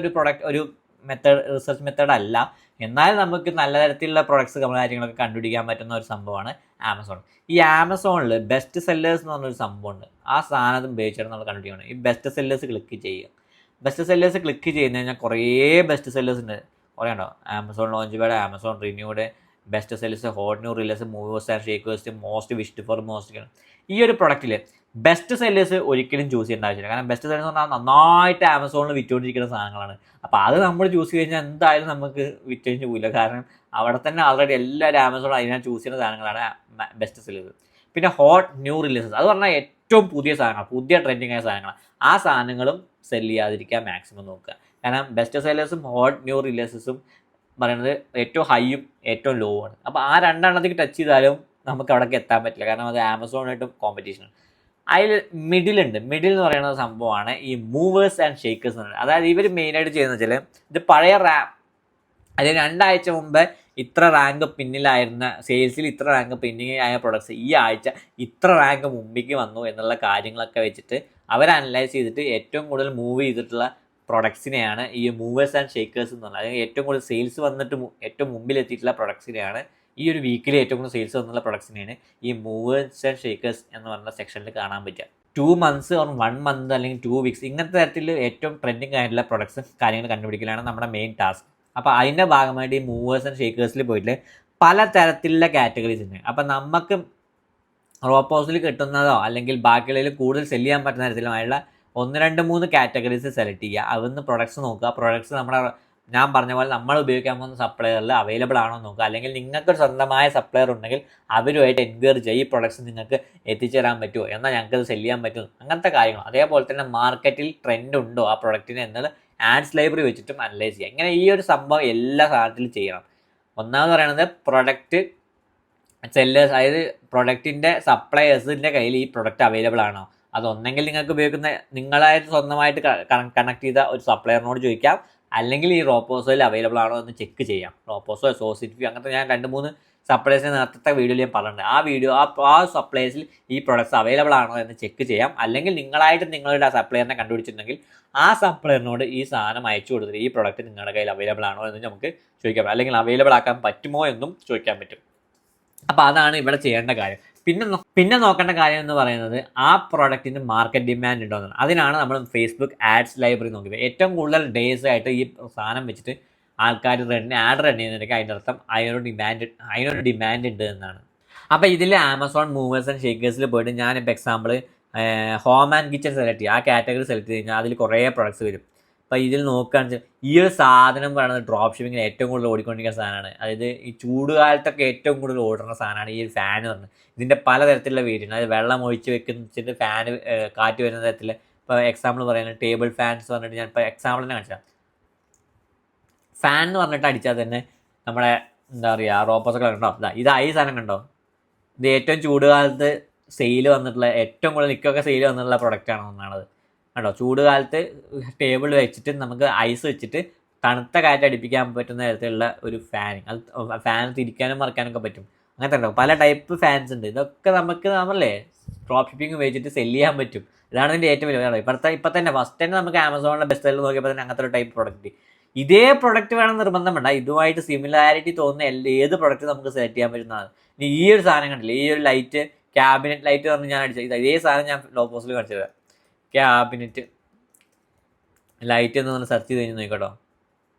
ഒരു മെത്തേഡ്, റിസർച്ച് മെത്തേഡ് അല്ല. എന്നാലും നമുക്ക് നല്ല തരത്തിലുള്ള പ്രൊഡക്ട്സ് കാര്യങ്ങളൊക്കെ കണ്ടുപിടിക്കാൻ പറ്റുന്ന ഒരു സംഭവമാണ് ആമസോൺ. ഈ ആമസോണിൽ ബെസ്റ്റ് സെല്ലേഴ്സ് എന്ന് പറഞ്ഞൊരു സംഭവമുണ്ട്. ആ സാധനം ഉപയോഗിച്ചിട്ട് നമ്മൾ കണ്ടുപിടിക്കണം. ഈ ബെസ്റ്റ് സെല്ലേഴ്സ് ക്ലിക്ക് ചെയ്യുക. ബെസ്റ്റ് സെല്ലേഴ്സ് ക്ലിക്ക് ചെയ്യുന്ന കഴിഞ്ഞാൽ കുറേ ബെസ്റ്റ് സെല്ലേഴ്സ് ഉണ്ട്, കുറേ ഉണ്ടോ. Amazon launch pad, Amazon renewed, best sellers, hot new release, movers and shakers, most wished for most. ഈ ഒരു പ്രൊഡക്റ്റിൽ ബെസ്റ്റ് സെല്ലേഴ്സ് ഒരിക്കലും ചൂസ് ചെയ്യേണ്ട ആവശ്യമില്ല. കാരണം ബെസ്റ്റ് സെല്ലേഴ്സ് എന്ന് പറഞ്ഞാൽ നന്നായിട്ട് ആമസോണിൽ വിറ്റുകൊണ്ടിരിക്കുന്ന സാധനങ്ങളാണ്. അപ്പോൾ അത് നമ്മൾ ചൂസ് ചെയ്ത് കഴിഞ്ഞാൽ എന്തായാലും നമുക്ക് വിറ്റഴിഞ്ഞ് പോയില്ല. കാരണം അവിടെ തന്നെ ആൾറെഡി എല്ലാവരും ആമസോൺ അതിനാണ് ചൂസ് ചെയ്യുന്ന സാധനങ്ങളാണ് ബെസ്റ്റ് സെല്ലേഴ്സ്. പിന്നെ ഹോട്ട് ന്യൂ റിലീസസ്, അത് പറഞ്ഞാൽ ഏറ്റവും പുതിയ സാധനങ്ങൾ, പുതിയ ട്രെൻഡിങ് ആയ സാധനങ്ങളാണ്. ആ സാധനങ്ങളും സെല് ചെയ്യാതിരിക്കാൻ മാക്സിമം നോക്കുക. കാരണം ബെസ്റ്റ് സെല്ലേഴ്സും ഹോട്ട് ന്യൂ റിലീസസും പറയുന്നത് ഏറ്റവും ഹൈയും ഏറ്റവും ലോ ആണ്. അപ്പോൾ ആ രണ്ടെണ്ണത്തേക്ക് ടച്ച് ചെയ്താലും നമുക്ക് അവിടേക്ക് എത്താൻ പറ്റില്ല, കാരണം അത് ആമസോണായിട്ടും കോമ്പറ്റീഷനാണ്. അതിൽ മിഡിലുണ്ട്. മിഡിൽ എന്ന് പറയുന്ന സംഭവമാണ് ഈ മൂവേഴ്സ് ആൻഡ് ഷേക്കേഴ്സ് എന്ന് പറയുന്നത്. അതായത് ഇവർ മെയിനായിട്ട് ചെയ്യുന്നത് വെച്ചാൽ ഇത് പഴയ അതായത് 2 ആഴ്ച മുമ്പ് ഇത്ര റാങ്ക് പിന്നിലായിരുന്ന സെയിൽസിൽ ഇത്ര റാങ്ക് പിന്നിങ് ആയ പ്രൊഡക്ട്സ് ഈ ആഴ്ച ഇത്ര റാങ്ക് മുമ്പിലേക്ക് വന്നു എന്നുള്ള കാര്യങ്ങളൊക്കെ വെച്ചിട്ട് അവർ അനലൈസ് ചെയ്തിട്ട് ഏറ്റവും കൂടുതൽ മൂവ് ചെയ്തിട്ടുള്ള പ്രൊഡക്ട്സിനെയാണ് ഈ മൂവേഴ്സ് ആൻഡ് ഷേക്കേഴ്സ് എന്ന് പറഞ്ഞാൽ. അല്ലെങ്കിൽ ഏറ്റവും കൂടുതൽ സെയിൽസ് വന്നിട്ട് ഏറ്റവും മുമ്പിലെത്തിയിട്ടുള്ള പ്രൊഡക്ട്സിനെയാണ്, ഈ ഒരു വീക്കിൽ ഏറ്റവും കൂടുതൽ സെയിൽസ് വന്നുള്ള പ്രൊഡക്ട്സിനെയാണ് ഈ മൂവേഴ്സ് ആൻഡ് ഷേക്കേഴ്സ് എന്ന് പറഞ്ഞ സെക്ഷനിൽ കാണാൻ പറ്റുക. 2 months ഓർ 1 month അല്ലെങ്കിൽ 2 weeks ഇങ്ങനത്തെ തരത്തിൽ ഏറ്റവും ട്രെൻഡിങ് ആയിട്ടുള്ള പ്രൊഡക്ട്സ് കാര്യങ്ങൾ കണ്ടുപിടിക്കലാണ് നമ്മുടെ മെയിൻ ടാസ്ക്. അപ്പോൾ അതിൻ്റെ ഭാഗമായിട്ട് ഈ മൂവേഴ്സ് ആൻഡ് ഷേക്കേഴ്സിൽ പോയിട്ട് പല തരത്തിലുള്ള കാറ്റഗറീസ് ഉണ്ട്. അപ്പം നമുക്ക് റോപ്പോസിൽ കിട്ടുന്നതോ അല്ലെങ്കിൽ ബാക്കിയുള്ളതിൽ കൂടുതൽ സെല് ചെയ്യാൻ പറ്റുന്ന തരത്തിലുമായുള്ള 1, 2, 3 കാറ്റഗറീസ് സെലക്ട് ചെയ്യുക. അതൊന്ന് പ്രൊഡക്ട്സ് നോക്കുക. പ്രൊഡക്ട്സ് നമ്മുടെ ഞാൻ പറഞ്ഞ പോലെ നമ്മൾ ഉപയോഗിക്കാൻ പോകുന്ന സപ്ലയറിൽ അവൈലബിൾ ആണോ നോക്കുക. അല്ലെങ്കിൽ നിങ്ങൾക്കൊരു സ്വന്തമായ സപ്ലയർ ഉണ്ടെങ്കിൽ അവരുമായിട്ട് എൻക്വയറി ചെയ്യുക, ഈ പ്രൊഡക്ട്സ് നിങ്ങൾക്ക് എത്തിച്ചു തരാൻ പറ്റുമോ, എന്നാൽ ഞങ്ങൾക്കത് സെല് ചെയ്യാൻ പറ്റുമോ, അങ്ങനത്തെ കാര്യങ്ങൾ. അതേപോലെ തന്നെ മാർക്കറ്റിൽ ട്രെൻഡ് ഉണ്ടോ ആ പ്രൊഡക്റ്റിന് എന്നത് ആഡ്സ് ലൈബ്രറി വെച്ചിട്ടും അനലൈസ് ചെയ്യുക. ഇങ്ങനെ ഈ ഒരു സംഭവം എല്ലാ സാധനത്തിലും ചെയ്യണം. ഒന്നാമത് പറയുന്നത് പ്രൊഡക്റ്റ് സെല്ലേഴ്സ്, അതായത് പ്രൊഡക്റ്റിൻ്റെ സപ്ലയേഴ്സിൻ്റെ കയ്യിൽ ഈ പ്രൊഡക്റ്റ് അവൈലബിൾ ആണോ. അതൊന്നെങ്കിൽ നിങ്ങൾക്ക് ഉപയോഗിക്കുന്ന നിങ്ങളായിട്ട് സ്വന്തമായിട്ട് കണക്ട് ചെയ്ത ഒരു സപ്ലയറിനോട് ചോദിക്കാം, അല്ലെങ്കിൽ ഈ റോപ്പോസോയിൽ അവൈലബിൾ ആണോ എന്ന് ചെക്ക് ചെയ്യാം. റോപ്പോസോ, സോസിറ്റി അങ്ങനത്തെ ഞാൻ 2-3 സപ്ലയേഴ്സിനെ നേരത്തെ വീഡിയോയിൽ ഞാൻ പറഞ്ഞിട്ടുണ്ട്. ആ സപ്ലയേഴ്സിൽ ഈ പ്രൊഡക്ട്സ് അവൈലബിൾ ആണോ എന്ന് ചെക്ക് ചെയ്യാം. അല്ലെങ്കിൽ നിങ്ങളായിട്ട് നിങ്ങളുടെ ആ സപ്ലയറിനെ കണ്ടുപിടിച്ചിട്ടുണ്ടെങ്കിൽ ആ സപ്ലയറിനോട് ഈ സാധനം അയച്ചു കൊടുത്തിട്ട് ഈ പ്രൊഡക്റ്റ് നിങ്ങളുടെ കയ്യിൽ അവൈലബിൾ ആണോ എന്ന് നമുക്ക് ചോദിക്കാം. അല്ലെങ്കിൽ അവൈലബിൾ ആക്കാൻ പറ്റുമോ എന്നും ചോദിക്കാൻ പറ്റും. അപ്പോൾ അതാണ് ഇവിടെ ചെയ്യേണ്ട കാര്യം. പിന്നെ നോക്കേണ്ട കാര്യം എന്ന് പറയുന്നത് ആ പ്രോഡക്റ്റിന് മാർക്കറ്റ് ഡിമാൻഡ് ഉണ്ടോ എന്നാണ്. അതിനാണ് നമ്മൾ ഫേസ്ബുക്ക് ആഡ്സ് ലൈബ്രറി നോക്കിയത്. ഏറ്റവും കൂടുതൽ ഡേയ്സ് ആയിട്ട് ഈ സാധനം വെച്ചിട്ട് ആൾക്കാർ ആഡ് റൺ ചെയ്യുന്നതിനൊക്കെ അതിൻ്റെ അർത്ഥം അതിനൊരു ഡിമാൻഡ് ഉണ്ട് എന്നാണ്. അപ്പോൾ ഇതിൽ ആമസോൺ മൂവേഴ്സ് ആൻഡ് ഷേക്കേഴ്സിൽ പോയിട്ട് ഞാനിപ്പോൾ example home and kitchen select ചെയ്യുക. ആ കാറ്റഗറി സെലക്ട് ചെയ്ത് കഴിഞ്ഞാൽ അതിൽ കുറേ പ്രൊഡക്ട്സ് വരും. അപ്പോൾ ഇതിൽ നോക്കുകയാണെന്ന് വെച്ചാൽ ഈ ഒരു സാധനം പറയുന്നത് ഡ്രോപ്പ് ഷിപ്പിങ്ങിൽ ഏറ്റവും കൂടുതൽ ഓടിക്കൊണ്ടിരിക്കുന്ന സാധനമാണ്. അതായത് ഈ ചൂടുകാലത്തൊക്കെ ഏറ്റവും കൂടുതൽ ഓടുന്ന സാധനമാണ് ഈ ഒരു ഫാൻ എന്ന് പറഞ്ഞത്. ഇതിൻ്റെ പലതരത്തിലുള്ള വേരിയൻ്റ്, അതായത് വെള്ളം ഒഴിച്ച് വെച്ചിട്ട് ഫാന് കാറ്റ് വരുന്ന തരത്തിൽ. ഇപ്പോൾ എക്സാമ്പിൾ പറയുന്നത് ടേബിൾ ഫാൻസ് പറഞ്ഞിട്ട് ഞാൻ ഇപ്പോൾ എക്സാമ്പിളിനെ കാണിച്ചാൽ, ഫാൻ എന്ന് പറഞ്ഞിട്ട് അടിച്ചാൽ തന്നെ നമ്മുടെ എന്താ പറയുക റോപ്പോസൊക്കെ കണ്ടോ, ഇത് ഈ സാധനം കണ്ടോ, ഇത് ഏറ്റവും ചൂടുകാലത്ത് സെയിൽ വന്നിട്ടുള്ള ഏറ്റവും കൂടുതൽ നിൽക്കൊക്കെ സെയിൽ വന്നിട്ടുള്ള പ്രൊഡക്റ്റാണ് ഒന്നാണത് കേട്ടോ. ചൂടുകാലത്ത് ടേബിൾ വെച്ചിട്ട് നമുക്ക് ഐസ് വെച്ചിട്ട് തണുത്ത കാറ്റ് അടിപ്പിക്കാൻ പറ്റുന്ന തരത്തിലുള്ള ഒരു ഫാൻ. അത് ഫാൻ തിരിക്കാനും മറക്കാനൊക്കെ പറ്റും. അങ്ങനത്തെ ഉണ്ടാവും പല ടൈപ്പ് ഫാൻസ് ഉണ്ട്. ഇതൊക്കെ നമുക്ക് നമ്മളല്ലേ ഡ്രോപ്പ് ഷിപ്പിംഗ് ഉപയോഗിച്ചിട്ട് സെല്ല് ചെയ്യാൻ പറ്റും. ഇതാണ് ഇതിൻ്റെ ഏറ്റവും വലിയ ഇപ്പം തന്നെ ഫസ്റ്റ് തന്നെ നമുക്ക് ആമസോണിലെ ബെസ്റ്റ് സെല്ലർ നോക്കിയപ്പോൾ തന്നെ അങ്ങനത്തെ ഒരു ടൈപ്പ് പ്രൊഡക്റ്റ്. ഇതേ പ്രൊഡക്റ്റ് വേണം നിർബന്ധം വേണ്ട, ഇതുമായിട്ട് സിമിലാരിറ്റി തോന്നുന്ന ഏത് പ്രൊഡക്റ്റ് നമുക്ക് സെലക്ട് ചെയ്യാൻ പറ്റുന്നതാണ്. ഇനി ഈ ഒരു സാധനം കണ്ടില്ലേ, ഈ ഒരു ലൈറ്റ് ക്യാബിനറ്റ് ലൈറ്റ് പറഞ്ഞ് ഞാൻ അടിച്ചത് ഇതേ സാധനം ഞാൻ ലോ പോസ്റ്റിൽ കാണിച്ചത്. ക്യാബിനറ്റ് ലൈറ്റ് എന്ന് പറഞ്ഞ് സെർച്ച് ചെയ്ത് കഴിഞ്ഞ് നോക്കട്ടോ,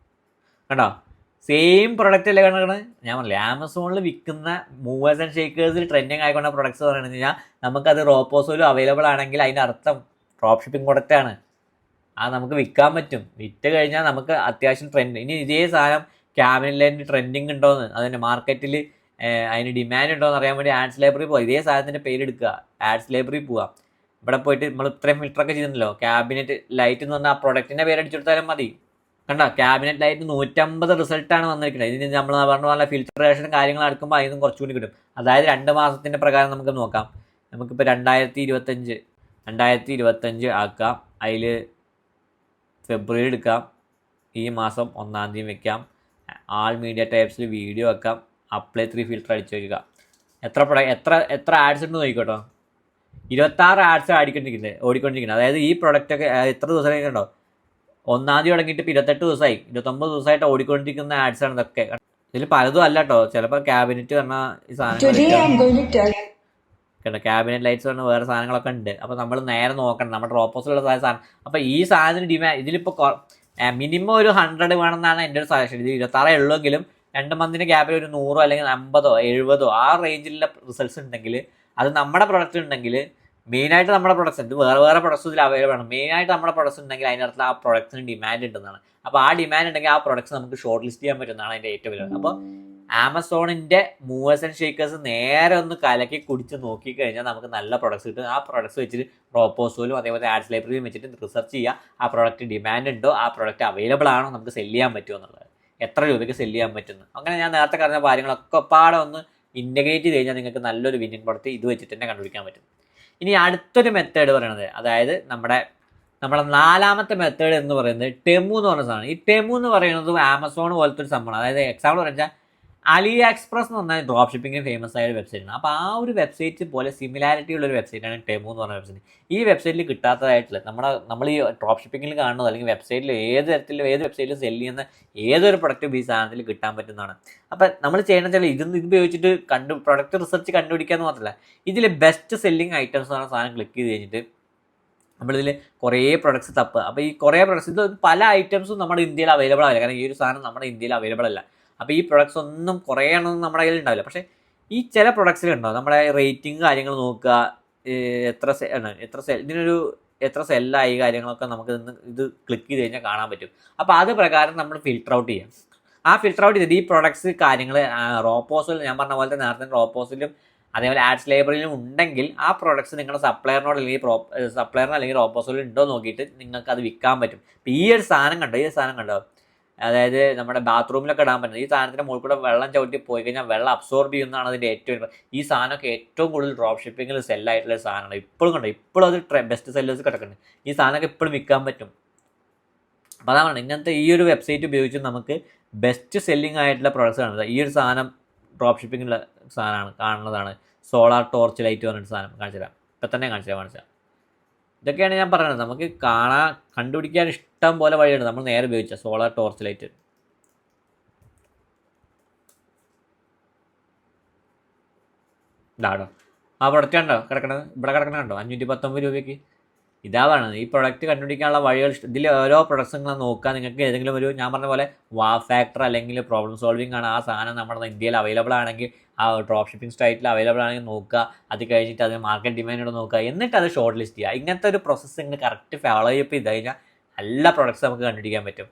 കണ്ടോ സെയിം പ്രൊഡക്റ്റ് അല്ലേ കണ്ടത്. ഞാൻ പറഞ്ഞില്ലേ ആമസോണിൽ വിൽക്കുന്ന മൂവേഴ്സ് ആൻഡ് ഷേക്കേഴ്സിൽ ട്രെൻഡിങ് ആയിക്കൊണ്ട പ്രൊഡക്ട്സ് പറയുന്നത് കഴിഞ്ഞാൽ നമുക്കത് റോപ്പോസോലും അവൈലബിൾ ആണെങ്കിൽ അതിൻ്റെ അർത്ഥം ഡ്രോപ്പ് ഷിപ്പിംഗ് പ്രൊഡക്റ്റാണ്. അത് നമുക്ക് വിൽക്കാൻ പറ്റും. വിറ്റ് കഴിഞ്ഞാൽ നമുക്ക് അത്യാവശ്യം ട്രെൻഡ്. ഇനി ഇതേ സാധനം ക്യാബിനറ്റ് ലൈറ്റിന് ട്രെൻഡിങ് ഉണ്ടോയെന്ന്, അതിൻ്റെ മാർക്കറ്റിൽ അതിന് ഡിമാൻഡ് ഉണ്ടോ എന്ന് അറിയാൻ വേണ്ടി ആഡ്സ് ലൈബ്രറി പോവാം. ഇതേ സാധനത്തിൻ്റെ പേരെടുക്കുക, ആഡ്സ് ലൈബ്രറി പോവാം. ഇവിടെ പോയിട്ട് നമ്മൾ ഇത്രയും ഫിൽറ്ററൊക്കെ ചെയ്തിട്ടുണ്ടല്ലോ, ക്യാബിനറ്റ് ലൈറ്റ് എന്ന് പറഞ്ഞാൽ ആ പ്രൊഡക്റ്റിൻ്റെ പേരടിച്ചെടുത്താലും മതി. കണ്ടോ ക്യാബിനറ്റ് ലൈറ്റ് 150 റിസൾട്ടാണ് വന്നിരിക്കുന്നത്. ഇതിന് നമ്മൾ പറഞ്ഞ പോലെ ഫിൽട്രേഷനും കാര്യങ്ങൾ എടുക്കുമ്പോൾ അതിൽ നിന്ന് കുറച്ചുകൂടി കിട്ടും. അതായത് 2 മാസത്തിൻ്റെ പ്രകാരം നമുക്ക് നോക്കാം. നമുക്കിപ്പോൾ 2025 ആക്കാം. അതിൽ ഫെബ്രുവരി എടുക്കാം, ഈ മാസം 1-ാം തീയതി വെക്കാം, ആൾ മീഡിയ ടൈപ്സിൽ വീഡിയോ വെക്കാം, അപ്ലൈ 3 ഫിൽറ്റർ അടിച്ചു വയ്ക്കുക. എത്ര ആഡ്സ് ഉണ്ട് നോക്കിക്കോട്ടോ, 26 ആഡ്സ് ഓടിക്കൊണ്ടിരിക്കുന്നത്. അതായത് ഈ പ്രൊഡക്റ്റൊക്കെ എത്ര ദിവസം കണ്ടോ, 1-ാം തീയതി തുടങ്ങിയിട്ട് 28 ദിവസമായി 29 ദിവസമായിട്ട് ഓടിക്കൊണ്ടിരിക്കുന്ന ആഡ്സാണ് ഇതൊക്കെ. ഇതിൽ പലതും അല്ല കേട്ടോ, ചിലപ്പോൾ ക്യാബിനറ്റ് പറഞ്ഞാൽ ഈ സാധനം കേട്ടോ, ക്യാബിനറ്റ് ലൈറ്റ്സ് പറഞ്ഞാൽ വേറെ സാധനങ്ങളൊക്കെ ഉണ്ട്. അപ്പോൾ നമ്മൾ നേരെ നോക്കണം നമ്മുടെ റോപ്പോസിലുള്ള സാധനം. അപ്പോൾ ഈ സാധനത്തിന് ഡിമാൻഡ് ഇതിലിപ്പോൾ മിനിമം ഒരു 100 വേണമെന്നാണ് എൻ്റെ ഒരു സജഷൻ. ഇത് 26 ഉള്ളെങ്കിലും 2 മന്തിൻ്റെ ഗ്യാപ്പിൽ ഒരു 100 അല്ലെങ്കിൽ 50 70 ആ റേഞ്ചിലുള്ള റിസൾട്ട്സ് ഉണ്ടെങ്കിൽ, അത് നമ്മുടെ പ്രൊഡക്റ്റ് ഉണ്ടെങ്കിൽ, മെയിനായിട്ട് നമ്മുടെ പ്രൊഡക്ട്സ് ഉണ്ട്, വേറെ പ്രൊഡക്ട്സ് ഇതിൽ അവൈലബിൾ ആണ്. മെയിനായിട്ട് നമ്മുടെ പ്രൊഡക്ട്സ് ഉണ്ടെങ്കിൽ അതിനകത്ത് ആ പ്രൊഡക്ട്സിന് ഡിമാൻഡ് ഉണ്ടെന്നാണ്. അപ്പോൾ ആ ഡിമാൻഡ് ഉണ്ടെങ്കിൽ ആ പ്രൊഡക്ട്സ് നമുക്ക് ഷോർട്ട് ലിസ്റ്റ് ചെയ്യാൻ പറ്റുന്നതാണ് അതിൻ്റെ ഏറ്റവും വലിയ. അപ്പോൾ ആമസോണിൻ്റെ മൂവേഴ്സ് ആൻഡ് ഷേക്കേഴ്സ് നേരെ ഒന്ന് കലക്കി കുടിച്ച് നോക്കിക്കഴിഞ്ഞാൽ നമുക്ക് നല്ല പ്രൊഡക്ട്സ് കിട്ടും. ആ പ്രൊഡക്ട്സ് വെച്ചിട്ട് റോപ്പോസോലും അതേപോലെ ആഡ്സ് ലൈബ്രറിയും വെച്ചിട്ട് റിസർച്ച് ചെയ്യുക, ആ പ്രൊഡക്റ്റ് ഡിമാൻഡ് ഉണ്ടോ, ആ പ്രൊഡക്റ്റ് അവൈലബിൾ ആണോ, നമുക്ക് സെല്ല് ചെയ്യാൻ പറ്റുമോ എന്നുള്ളത്, എത്ര രൂപയ്ക്ക് സെല്ല് ചെയ്യാൻ പറ്റുന്നു. അങ്ങനെ ഞാൻ നേരത്തെ പറഞ്ഞ കാര്യങ്ങളൊക്കെ പാടെ ഒന്ന് ഇൻ്റഗ്രേറ്റ് ചെയ്ത് കഴിഞ്ഞാൽ നിങ്ങൾക്ക് നല്ലൊരു വിന്നിംഗ് പ്രൊഡക്റ്റ് ഇത് വെച്ചിട്ട് തന്നെ കണ്ടുപിടിക്കാൻ പറ്റും. ഇനി അടുത്തൊരു മെത്തേഡ് പറയുന്നത്, അതായത് നമ്മുടെ 4ാമത്തെ മെത്തേഡ് എന്ന് പറയുന്നത് ടെമു എന്ന് പറഞ്ഞ സാധനം. ഈ ടെമു എന്ന് പറയുന്നത് ആമസോൺ പോലത്തെ ഒരു സംഭവമാണ്. അതായത് എക്സാമ്പിൾ പറഞ്ഞാൽ അലി എക്സ്പ്രസ് എന്ന് പറഞ്ഞാൽ ഡ്രോപ്പ് ഷിപ്പിങ്ങിന് ഫേമസ് ആയ ഒരു വെബ്സൈറ്റാണ്. അപ്പോൾ ആ ഒരു വെബ്സൈറ്റ് പോലെ സിമിലാരിറ്റി ഉള്ള ഒരു വെബ്സൈറ്റാണ് ടെമു എന്ന് പറഞ്ഞ വെബ്സൈറ്റ്. ഈ വെബ്സൈറ്റിൽ കിട്ടാത്തതായിട്ടുള്ള നമ്മൾ ഈ ഡ്രോപ്പ് ഷിപ്പിങ്ങിൽ കാണുന്നത് അല്ലെങ്കിൽ വെബ്സൈറ്റിൽ ഏത് വെബ്സൈറ്റിൽ സെല്ല് ചെയ്യുന്ന ഏതൊരു പ്രൊഡക്റ്റും ഈ സാധനത്തിൽ കിട്ടാൻ പറ്റുന്നതാണ്. അപ്പോൾ നമ്മൾ ചെയ്യണമെന്ന് വെച്ചാൽ ഇത് ഉപയോഗിച്ചിട്ട് പ്രൊഡക്റ്റ് റിസർച്ച് കണ്ടുപിടിക്കാമെന്ന് മാത്രമല്ല, ഇതിൽ ബെസ്റ്റ് സെല്ലിങ് ഐറ്റംസ് എന്ന സാധനം ക്ലിക്ക് ചെയ്ത് കഴിഞ്ഞിട്ട് നമ്മളിതിൽ കുറേ പ്രൊഡക്ട്സ് തപ്പുക. അപ്പോൾ ഈ കുറേ പ്രൊഡക്ട്സ് ഇത് പല ഐറ്റംസും നമ്മുടെ ഇന്ത്യയിൽ അവൈലബിൾ ആവില്ല, കാരണം ഈ ഒരു സാധനം നമ്മുടെ ഇന്ത്യയിൽ അവൈലബിൾ അല്ല. അപ്പോൾ ഈ പ്രൊഡക്ട്സ് ഒന്നും കുറേ എണ്ണം നമ്മുടെ കയ്യിൽ ഉണ്ടാവില്ല. പക്ഷേ ഈ ചില പ്രൊഡക്ട്സിലുണ്ടാവും. നമ്മുടെ റേറ്റിംഗ് കാര്യങ്ങൾ നോക്കുക, ഇതിനൊരു എത്ര സെല്ലായി കാര്യങ്ങളൊക്കെ നമുക്ക് ഇത് ക്ലിക്ക് ചെയ്ത് കഴിഞ്ഞാൽ കാണാൻ പറ്റും. അപ്പോൾ അത് പ്രകാരം നമ്മൾ ഫിൽട്ടർ ഔട്ട് ചെയ്യാം. ആ ഫിൽട്ടർ ഔട്ട് ചെയ്ത് ഈ പ്രൊഡക്ട്സ് കാര്യങ്ങൾ റോപ്പോസിൽ ഞാൻ പറഞ്ഞ പോലത്തെ നേരത്തെ റോപ്പോസിലും അതേപോലെ ആഡ്സ് ലൈബ്രറിയിലും ഉണ്ടെങ്കിൽ ആ പ്രൊഡക്ട്സ് നിങ്ങളുടെ സപ്ലയറിനോട് അല്ലെങ്കിൽ റോപ്പോസിലും ഉണ്ടോ നോക്കിയിട്ട് നിങ്ങൾക്ക് അത് വിൽക്കാൻ പറ്റും. ഇപ്പോൾ ഈ ഒരു സാധനം കണ്ടോ, അതായത് നമ്മുടെ ബാത്റൂമിലൊക്കെ ഇടാൻ പറ്റുന്നത്. ഈ സാധനത്തിൻ്റെ മുകളിൽ കൂടെ വെള്ളം ചവിട്ടി പോയി കഴിഞ്ഞാൽ വെള്ളം അബ്സോർബ് ചെയ്യുന്നതാണ് അതിൻ്റെ ഏറ്റവും. ഈ സാധനമൊക്കെ ഏറ്റവും കൂടുതൽ ഡ്രോപ്പ് ഷിപ്പിങ്ങിൽ സെല്ലായിട്ടുള്ള സാധനമാണ്. ഇപ്പോഴും അത് ബെസ്റ്റ് സെല്ലേഴ്സ് കിടക്കുന്നുണ്ട്. ഈ സാധനമൊക്കെ ഇപ്പോഴും വിൽക്കാൻ പറ്റും. അപ്പോൾ അതാണ് ഇങ്ങനത്തെ ഈ ഒരു വെബ്സൈറ്റ് ഉപയോഗിച്ച് നമുക്ക് ബെസ്റ്റ് സെല്ലിംഗ് ആയിട്ടുള്ള പ്രൊഡക്ട്സ് കാണുന്നത്. ഈ ഒരു സാധനം ഡ്രോപ്പ് ഷിപ്പിങ്ങിലുള്ള സാധനമാണ് കാണുന്നതാണ്. സോളാർ ടോർച്ച് ലൈറ്റ് പറഞ്ഞിട്ട് സാധനം കാണിച്ചു തരാം. ഇപ്പം തന്നെ കാണിച്ചു തരാം. ഇതൊക്കെയാണ് ഞാൻ പറയുന്നത്. നമുക്ക് കണ്ടുപിടിക്കാൻ ഇഷ്ടം പോലെ വഴിയുണ്ട്. നമ്മൾ നേരെ ഉപയോഗിച്ച സോളാർ ടോർച്ച് ലൈറ്റ് ഇതാണോ ആ പ്രൊഡക്റ്റ് കണ്ടോ ഇവിടെ കിടക്കണോ 519 രൂപയ്ക്ക്. ഇതാ പറയുന്നത്. ഈ പ്രൊഡക്റ്റ് കണ്ടുപിടിക്കാനുള്ള വഴികൾ ഇതിൽ ഓരോ പ്രൊഡക്ട്സും നോക്കുക. നിങ്ങൾക്ക് ഏതെങ്കിലും ഒരു ഞാൻ പറഞ്ഞ പോലെ ഫാക്ടർ അല്ലെങ്കിൽ പ്രോബ്ലം സോൾവിങ് ആണ് ആ സാധനം നമ്മുടെ ഇന്ത്യയിൽ അവൈലബിൾ ആണെങ്കിൽ, ആ ഡ്രോപ്പ് ഷിപ്പിംഗ് സൈറ്റിൽ അവൈലബിൾ ആണെങ്കിൽ നോക്കുക. അത് കഴിഞ്ഞിട്ട് അതിന് മാർക്കറ്റ് ഡിമാൻഡ് നോക്കുക, എന്നിട്ട് അത് ഷോർട്ട് ലിസ്റ്റ് ചെയ്യുക. ഇങ്ങനത്തെ ഒരു പ്രോസസ്സ് നിങ്ങൾ കറക്റ്റ് ഫോളോ അപ്പ് ചെയ്ത് കഴിഞ്ഞാൽ നല്ല പ്രൊഡക്ട്സ് നമുക്ക് കണ്ടുപിടിക്കാൻ പറ്റും.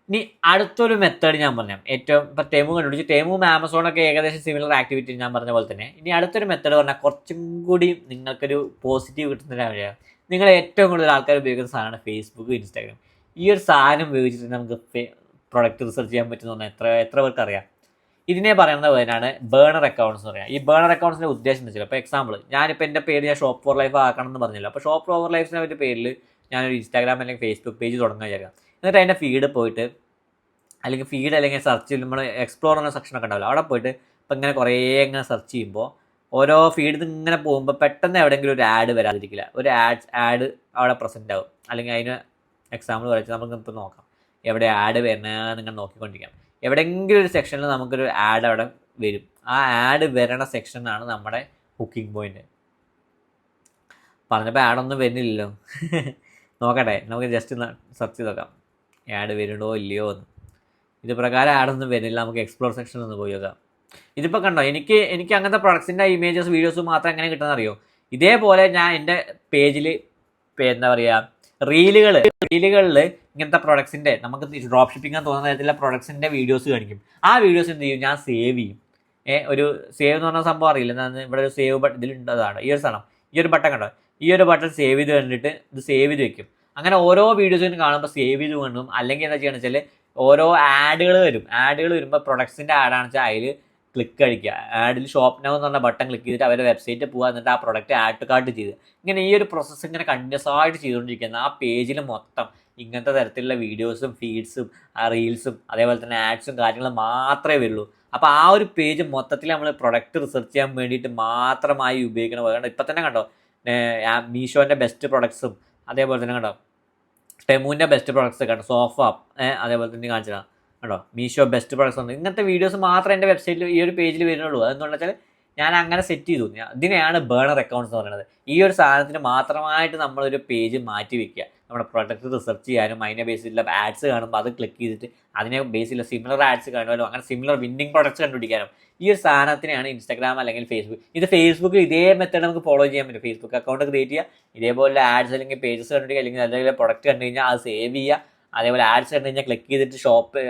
ഇനി അടുത്തൊരു മെത്തേഡ് ഞാൻ പറയാം. ഏറ്റവും ഇപ്പം ടെമു കണ്ടുപിടിച്ച് ടെമും ആമസോണൊക്കെ ഏകദേശം സിമിലർ ആക്ടിവിറ്റി ഞാൻ പറഞ്ഞ പോലെ തന്നെ. ഇനി അടുത്തൊരു മെത്തേഡ് പറഞ്ഞാൽ കുറച്ചും കൂടി നിങ്ങൾക്കൊരു പോസിറ്റീവ് കിട്ടുന്ന വഴിയാണ്. നിങ്ങൾ ഏറ്റവും കൂടുതൽ ആൾക്കാർ ഉപയോഗിക്കുന്ന സാധനമാണ് ഫേസ്ബുക്ക്, ഇൻസ്റ്റാഗ്രാം. ഈ ഒരു സാധനം ഉപയോഗിച്ചിട്ട് നമുക്ക് പ്രൊഡക്റ്റ് റിസർച്ച് ചെയ്യാൻ പറ്റുന്ന എത്ര പേർക്ക് അറിയാം? ഇതിനെ പറയുന്ന പേരാണ് ബേണർ അക്കൗണ്ട്സ് എന്ന് പറയാം. ഈ ബേണർ അക്കൗണ്ട്സിൻ്റെ ഉദ്ദേശം എന്ന് വെച്ചാൽ, ഇപ്പോൾ എക്സാമ്പിൾ ഞാനിപ്പോൾ എൻ്റെ പേര് ഞാൻ ഷോപ്പ് ഫോർ ലൈഫ് ആക്കണം എന്ന് പറഞ്ഞല്ലോ. അപ്പോൾ ഷോപ്പ് ഫോർ ലൈഫിൻ്റെ ഒരു പേരിൽ ഞാനൊരു ഇൻസ്റ്റാഗ്രാം അല്ലെങ്കിൽ ഫേസ്ബുക്ക് പേജ് തുടങ്ങാൻ വിചാരിക്കാം. എന്നിട്ട് അതിൻ്റെ ഫീഡ് പോയിട്ട് അല്ലെങ്കിൽ സെർച്ച് നമ്മൾ എക്സ്പ്ലോർ ചെയ്യുന്ന സെക്ഷനൊക്കെ ഉണ്ടാവില്ല, അവിടെ പോയിട്ട് ഇപ്പം ഇങ്ങനെ കുറേ ഇങ്ങനെ സെർച്ച് ചെയ്യുമ്പോൾ ഓരോ ഫീഡ് ഇങ്ങനെ പോകുമ്പോൾ പെട്ടെന്ന് എവിടെയെങ്കിലും ഒരു ആഡ് വരാതിരിക്കില്ല. ഒരു ആഡ് അവിടെ പ്രസൻറ്റ് ആവും. അല്ലെങ്കിൽ അതിന് എക്സാമ്പിൾ വരച്ച് നമുക്ക് ഇപ്പോൾ നോക്കാം എവിടെ ആഡ് വരുന്നത് നിങ്ങൾ നോക്കിക്കൊണ്ടിരിക്കാം. എവിടെയെങ്കിലും ഒരു സെക്ഷനിൽ നമുക്കൊരു ആഡ് അവിടെ വരും. ആ ആഡ് വരണ സെക്ഷനാണ് നമ്മുടെ ഹുക്കിംഗ് പോയിന്റ്. പറഞ്ഞപ്പോൾ ആഡൊന്നും വരുന്നില്ലല്ലോ. നോക്കട്ടെ, നമുക്ക് ജസ്റ്റ് സെർച്ച് ചെയ്ത് നോക്കാം ആഡ് വരുന്നുണ്ടോ ഇല്ലയോ എന്ന്. ഇത് പ്രകാരം ആഡൊന്നും വരുന്നില്ല. നമുക്ക് എക്സ്പ്ലോർ സെക്ഷനിൽ ഒന്ന് പോയി നോക്കാം. ഇതിപ്പോൾ കണ്ടോ, എനിക്ക് അങ്ങനത്തെ പ്രൊഡക്ട്സിൻ്റെ ഇമേജസ് വീഡിയോസ് മാത്രം എങ്ങനെ കിട്ടുന്ന അറിയോ? ഇതേപോലെ ഞാൻ എൻ്റെ പേജിൽ എന്താ പറയുക റീലുകളിൽ ഇങ്ങനത്തെ പ്രൊഡക്ട്സിൻ്റെ നമുക്ക് ഡ്രോപ്പ് ഷിപ്പിംഗ് തോന്നുന്ന തരത്തിലുള്ള പ്രൊഡക്ട്സിൻ്റെ വീഡിയോസ് കാണിക്കും. ആ വീഡിയോസ് എന്ത് ചെയ്യും, ഞാൻ സേവ് ചെയ്യും. ഒരു സേവ് എന്ന് പറഞ്ഞ സംഭവം അറിയില്ല, ഇവിടെ ഒരു സേവ് ബട്ടൺ ഇതിലുണ്ടതാണ്. ഈ ഒരു സാധനം, ഈ ഒരു ബട്ടൺ കണ്ടോ, ഈ ഒരു ബട്ടൺ സേവ് ചെയ്ത് കണ്ടിട്ട് ഇത് സേവ് ചെയ്ത് വെക്കും. അങ്ങനെ ഓരോ വീഡിയോസും കാണുമ്പോൾ സേവ് ചെയ്ത് കാണും. അല്ലെങ്കിൽ എന്താ ചെയ്യുകയെന്ന് വെച്ചാൽ ഓരോ ആഡുകൾ വരുമ്പോൾ പ്രൊഡക്ട്സിൻ്റെ ആഡാണെന്ന് വെച്ചാൽ അതിൽ ക്ലിക്ക് അടിക്കുക. ആഡിൽ ഷോപ്പ് നൗ എന്ന് പറഞ്ഞ ബട്ടൺ ക്ലിക്ക് ചെയ്തിട്ട് അവരുടെ വെബ്സൈറ്റിൽ പോകുക, എന്നിട്ട് ആ പ്രൊഡക്റ്റ് ആഡ് ടു കാർട്ട് ചെയ്ത് ഇങ്ങനെ ഈ ഒരു പ്രോസസ്സ് ഇങ്ങനെ കണ്ടിന്യൂസ് ആയിട്ട് ചെയ്തുകൊണ്ടിരിക്കുന്ന ആ പേജിൽ മൊത്തം ഇങ്ങനത്തെ തരത്തിലുള്ള വീഡിയോസും ഫീഡ്സും റീൽസും അതേപോലെ തന്നെ ആഡ്സും കാര്യങ്ങളും മാത്രമേ വരുള്ളൂ. അപ്പോൾ ആ ഒരു പേജ് മൊത്തത്തിൽ നമ്മൾ പ്രൊഡക്റ്റ് റിസർച്ച് ചെയ്യാൻ വേണ്ടിയിട്ട് മാത്രമായി ഉപയോഗിക്കണം. അതുകൊണ്ട് ഇപ്പം തന്നെ കണ്ടോ മീഷോൻ്റെ ബെസ്റ്റ് പ്രൊഡക്ട്സും അതേപോലെ തന്നെ കണ്ടോ ടെമുവിൻ്റെ ബെസ്റ്റ് പ്രൊഡക്ട്സ് കണ്ടോ, സോഫ അതേപോലെ തന്നെ കാണിച്ചതാണ് കേട്ടോ, മീഷോ ബെസ്റ്റ് പ്രൊഡക്ട്സ് ഉണ്ട്. ഇങ്ങനത്തെ വീഡിയോസ് മാത്രമേ എൻ്റെ വെബ്സൈറ്റിൽ ഈ ഒരു പേജിൽ വരുന്നുള്ളൂ. അതെന്താണെന്ന് വെച്ചാൽ ഞാൻ അങ്ങനെ സെറ്റ് ചെയ്തു. ഇതിനെയാണ് ബേണർ അക്കൗണ്ട്സ് എന്ന് പറയുന്നത്. ഈ ഒരു സാധനത്തിന് മാത്രമായിട്ട് നമ്മളൊരു പേജ് മാറ്റി വെക്കുക. നമ്മുടെ പ്രൊഡക്റ്റ് റിസർച്ച് ചെയ്യാനും അതിനെ ബേസിലുള്ള ആഡ്സ് കാണുമ്പോൾ അത് ക്ലിക്ക് ചെയ്തിട്ട് അതിനെ ബേസിലുള്ള സിമിലർ ആഡ്സ് കാണുവാനും അങ്ങനെ സിമിലർ വിന്നിങ് പ്രൊഡക്ട്സ് കണ്ടുപിടിക്കാനും ഈ ഒരു സാധനത്തിനെയാണ് ഇൻസ്റ്റാഗ്രാം അല്ലെങ്കിൽ ഫേസ്ബുക്ക്. ഇത് ഫേസ്ബുക്കിൽ ഇതേ മെത്തേഡ് നമുക്ക് ഫോളോ ചെയ്യാൻ പറ്റും. ഫേസ്ബുക്ക് അക്കൗണ്ട് ക്രിയേറ്റ് ചെയ്യുക, ഇതേപോലെ ആഡ്സ് അല്ലെങ്കിൽ പേജസ് കണ്ടുപിടിക്കുക, അല്ലെങ്കിൽ അതേപോലെ പ്രൊഡക്റ്റ് കണ്ടു കഴിഞ്ഞാൽ അത് സേവ് ചെയ്യുക. അതേപോലെ ആഡ്സ് കണ്ടു കഴിഞ്ഞാൽ ക്ലിക്ക് ചെയ്തിട്ട് ഷോപ്പ്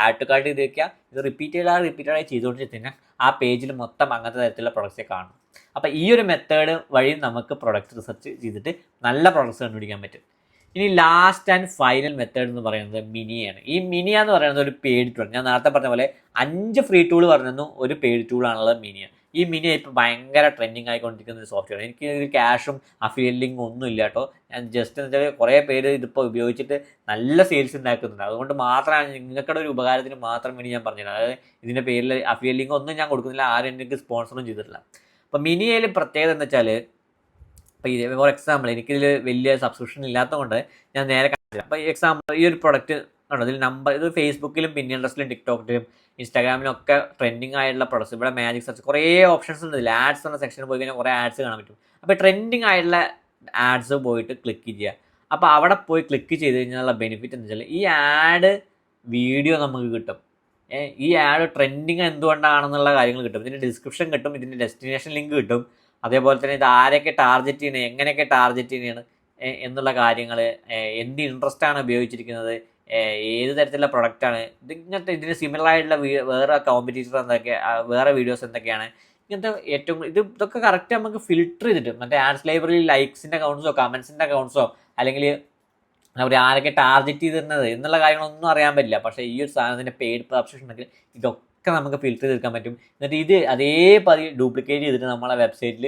ആഡ് ടു കാർട്ട് ചെയ്ത് വെക്കുക. ഇത് റിപ്പീറ്റഡായി ചെയ്തുകൊണ്ടിരിക്കുന്ന ആ പേജിൽ മൊത്തം അങ്ങനത്തെ തരത്തിലുള്ള പ്രൊഡക്ട്സെ കാണും. അപ്പോൾ ഈ ഒരു മെത്തേഡ് വഴി നമുക്ക് പ്രൊഡക്റ്റ് റിസർച്ച് ചെയ്തിട്ട് നല്ല പ്രൊഡക്ട്സ് കണ്ടുപിടിക്കാൻ പറ്റും. ഇനി ലാസ്റ്റ് ആൻഡ് ഫൈനൽ മെത്തേഡ് എന്ന് പറയുന്നത് മിനിയാണ്. ഈ മിനിയ എന്ന് പറയുന്നത് ഒരു പെയ്ഡ് ടൂൾ. ഞാൻ നേരത്തെ പറഞ്ഞ പോലെ 5 ഫ്രീ ടൂൾ പറഞ്ഞു, ഒരു പെയ്ഡ് ടൂളാണുള്ളത് മിനിയ. ഈ മിനിയ ഇപ്പോൾ ഭയങ്കര ട്രെൻഡിങ് ആയിക്കൊണ്ടിരിക്കുന്ന ഒരു സോഫ്റ്റ്വെയർ. എനിക്ക് ഒരു ക്യാഷും അഫിലിയേറ്റ് ലിങ്കും ഒന്നും ഇല്ല കേട്ടോ. ഞാൻ ജസ്റ്റ് എന്ന് വെച്ചാൽ കുറേ പേര് ഇതിപ്പോൾ ഉപയോഗിച്ചിട്ട് നല്ല സെയിൽസ് ഉണ്ടാക്കുന്നുണ്ട്. അതുകൊണ്ട് മാത്രമാണ് നിങ്ങൾക്കുടെ ഒരു ഉപകാരത്തിന് മാത്രം വേണ്ടി ഞാൻ പറഞ്ഞത്. അതായത് ഇതിൻ്റെ പേരിൽ അഫിലിയേറ്റ് ലിങ്ക് ഒന്നും ഞാൻ കൊടുക്കുന്നില്ല, ആരും എനിക്ക് സ്പോൺസറും ചെയ്തിട്ടില്ല. അപ്പോൾ മിനിയയിൽ പ്രത്യേകത എന്ന് വെച്ചാൽ ഇപ്പോൾ ഫോർ എക്സാമ്പിൾ എനിക്കിതിൽ വലിയ സബ്സ്ക്രിപ്ഷൻ ഇല്ലാത്തതുകൊണ്ട് ഞാൻ നേരെ കാണിച്ചു. അപ്പോൾ എക്സാമ്പിൾ ഈ ഒരു പ്രൊഡക്റ്റ് ആണോ ഇതിൽ നമ്പർ, ഇത് ഫേസ്ബുക്കിലും പിന്നിൻട്രസ്റ്റിലും ടിക്ടോക്കിലും ഇൻസ്റ്റാഗ്രാമിലും ഒക്കെ ട്രെൻഡിങ് ആയിട്ടുള്ള പ്രൊഡക്ട്സ്. ഇവിടെ മാജിക് സെർച്ച് കുറേ ഓപ്ഷൻസ് ഉണ്ട്. ഇതിൽ ആഡ്സ് എന്ന സെക്ഷനിൽ പോയി കഴിഞ്ഞാൽ കുറേ ആഡ്സ് കാണാൻ പറ്റും. അപ്പോൾ ട്രെൻഡിങ് ആയിട്ടുള്ള ആഡ്സ് പോയിട്ട് ക്ലിക്ക് ചെയ്യുക. അപ്പോൾ അവിടെ പോയി ക്ലിക്ക് ചെയ്ത് കഴിഞ്ഞാലുള്ള ബെനിഫിറ്റ് എന്ന് വെച്ചാൽ ഈ ആഡ് വീഡിയോ നമുക്ക് കിട്ടും. ഈ ആഡ് ട്രെൻഡിങ് എന്തുകൊണ്ടാണെന്നുള്ള കാര്യങ്ങൾ കിട്ടും. ഇതിൻ്റെ ഡിസ്ക്രിപ്ഷൻ കിട്ടും, ഇതിൻ്റെ ഡെസ്റ്റിനേഷൻ ലിങ്ക് കിട്ടും. അതേപോലെ തന്നെ ഇത് ആരൊക്കെ ടാർഗറ്റ് ചെയ്യണം, എങ്ങനെയൊക്കെ ടാർഗറ്റ് ചെയ്യണം എന്നുള്ള കാര്യങ്ങൾ, എന്ത് ഇൻട്രസ്റ്റാണ് ഉപയോഗിച്ചിരിക്കുന്നത്, ഏത് തരത്തിലുള്ള പ്രൊഡക്റ്റാണ് ഇങ്ങനത്തെ, ഇതിന് സിമിലർ ആയിട്ടുള്ള വേറെ കോമ്പറ്റീറ്റർ വേറെ വീഡിയോസ് എന്തൊക്കെയാണ്, ഇങ്ങനത്തെ ഇതൊക്കെ കറക്റ്റ് നമുക്ക് ഫിൽട്ടർ ചെയ്തിട്ട് മറ്റേ ആഡ്സ് ലൈബ്രറിയിൽ ലൈക്സിൻ്റെ അക്കൗണ്ട്സോ കമൻസിൻ്റെ അക്കൗണ്ട്സോ അല്ലെങ്കിൽ അവർ ആരൊക്കെ ടാർഗറ്റ് ചെയ്തിരുന്നത് എന്നുള്ള കാര്യങ്ങളൊന്നും അറിയാൻ പറ്റില്ല. പക്ഷേ ഈ ഒരു സാധനത്തിൻ്റെ പെയ്ഡ് സബ്സ്ക്രിപ്ഷൻ ഉണ്ടെങ്കിൽ ഇതൊക്കെ നമുക്ക് ഫിൽട്ടർ ചെയ്തെടുക്കാൻ പറ്റും. എന്നിട്ട് ഇത് അതേപതി ഡ്യൂപ്ലിക്കേറ്റ് ചെയ്തിട്ട് നമ്മളെ വെബ്സൈറ്റിൽ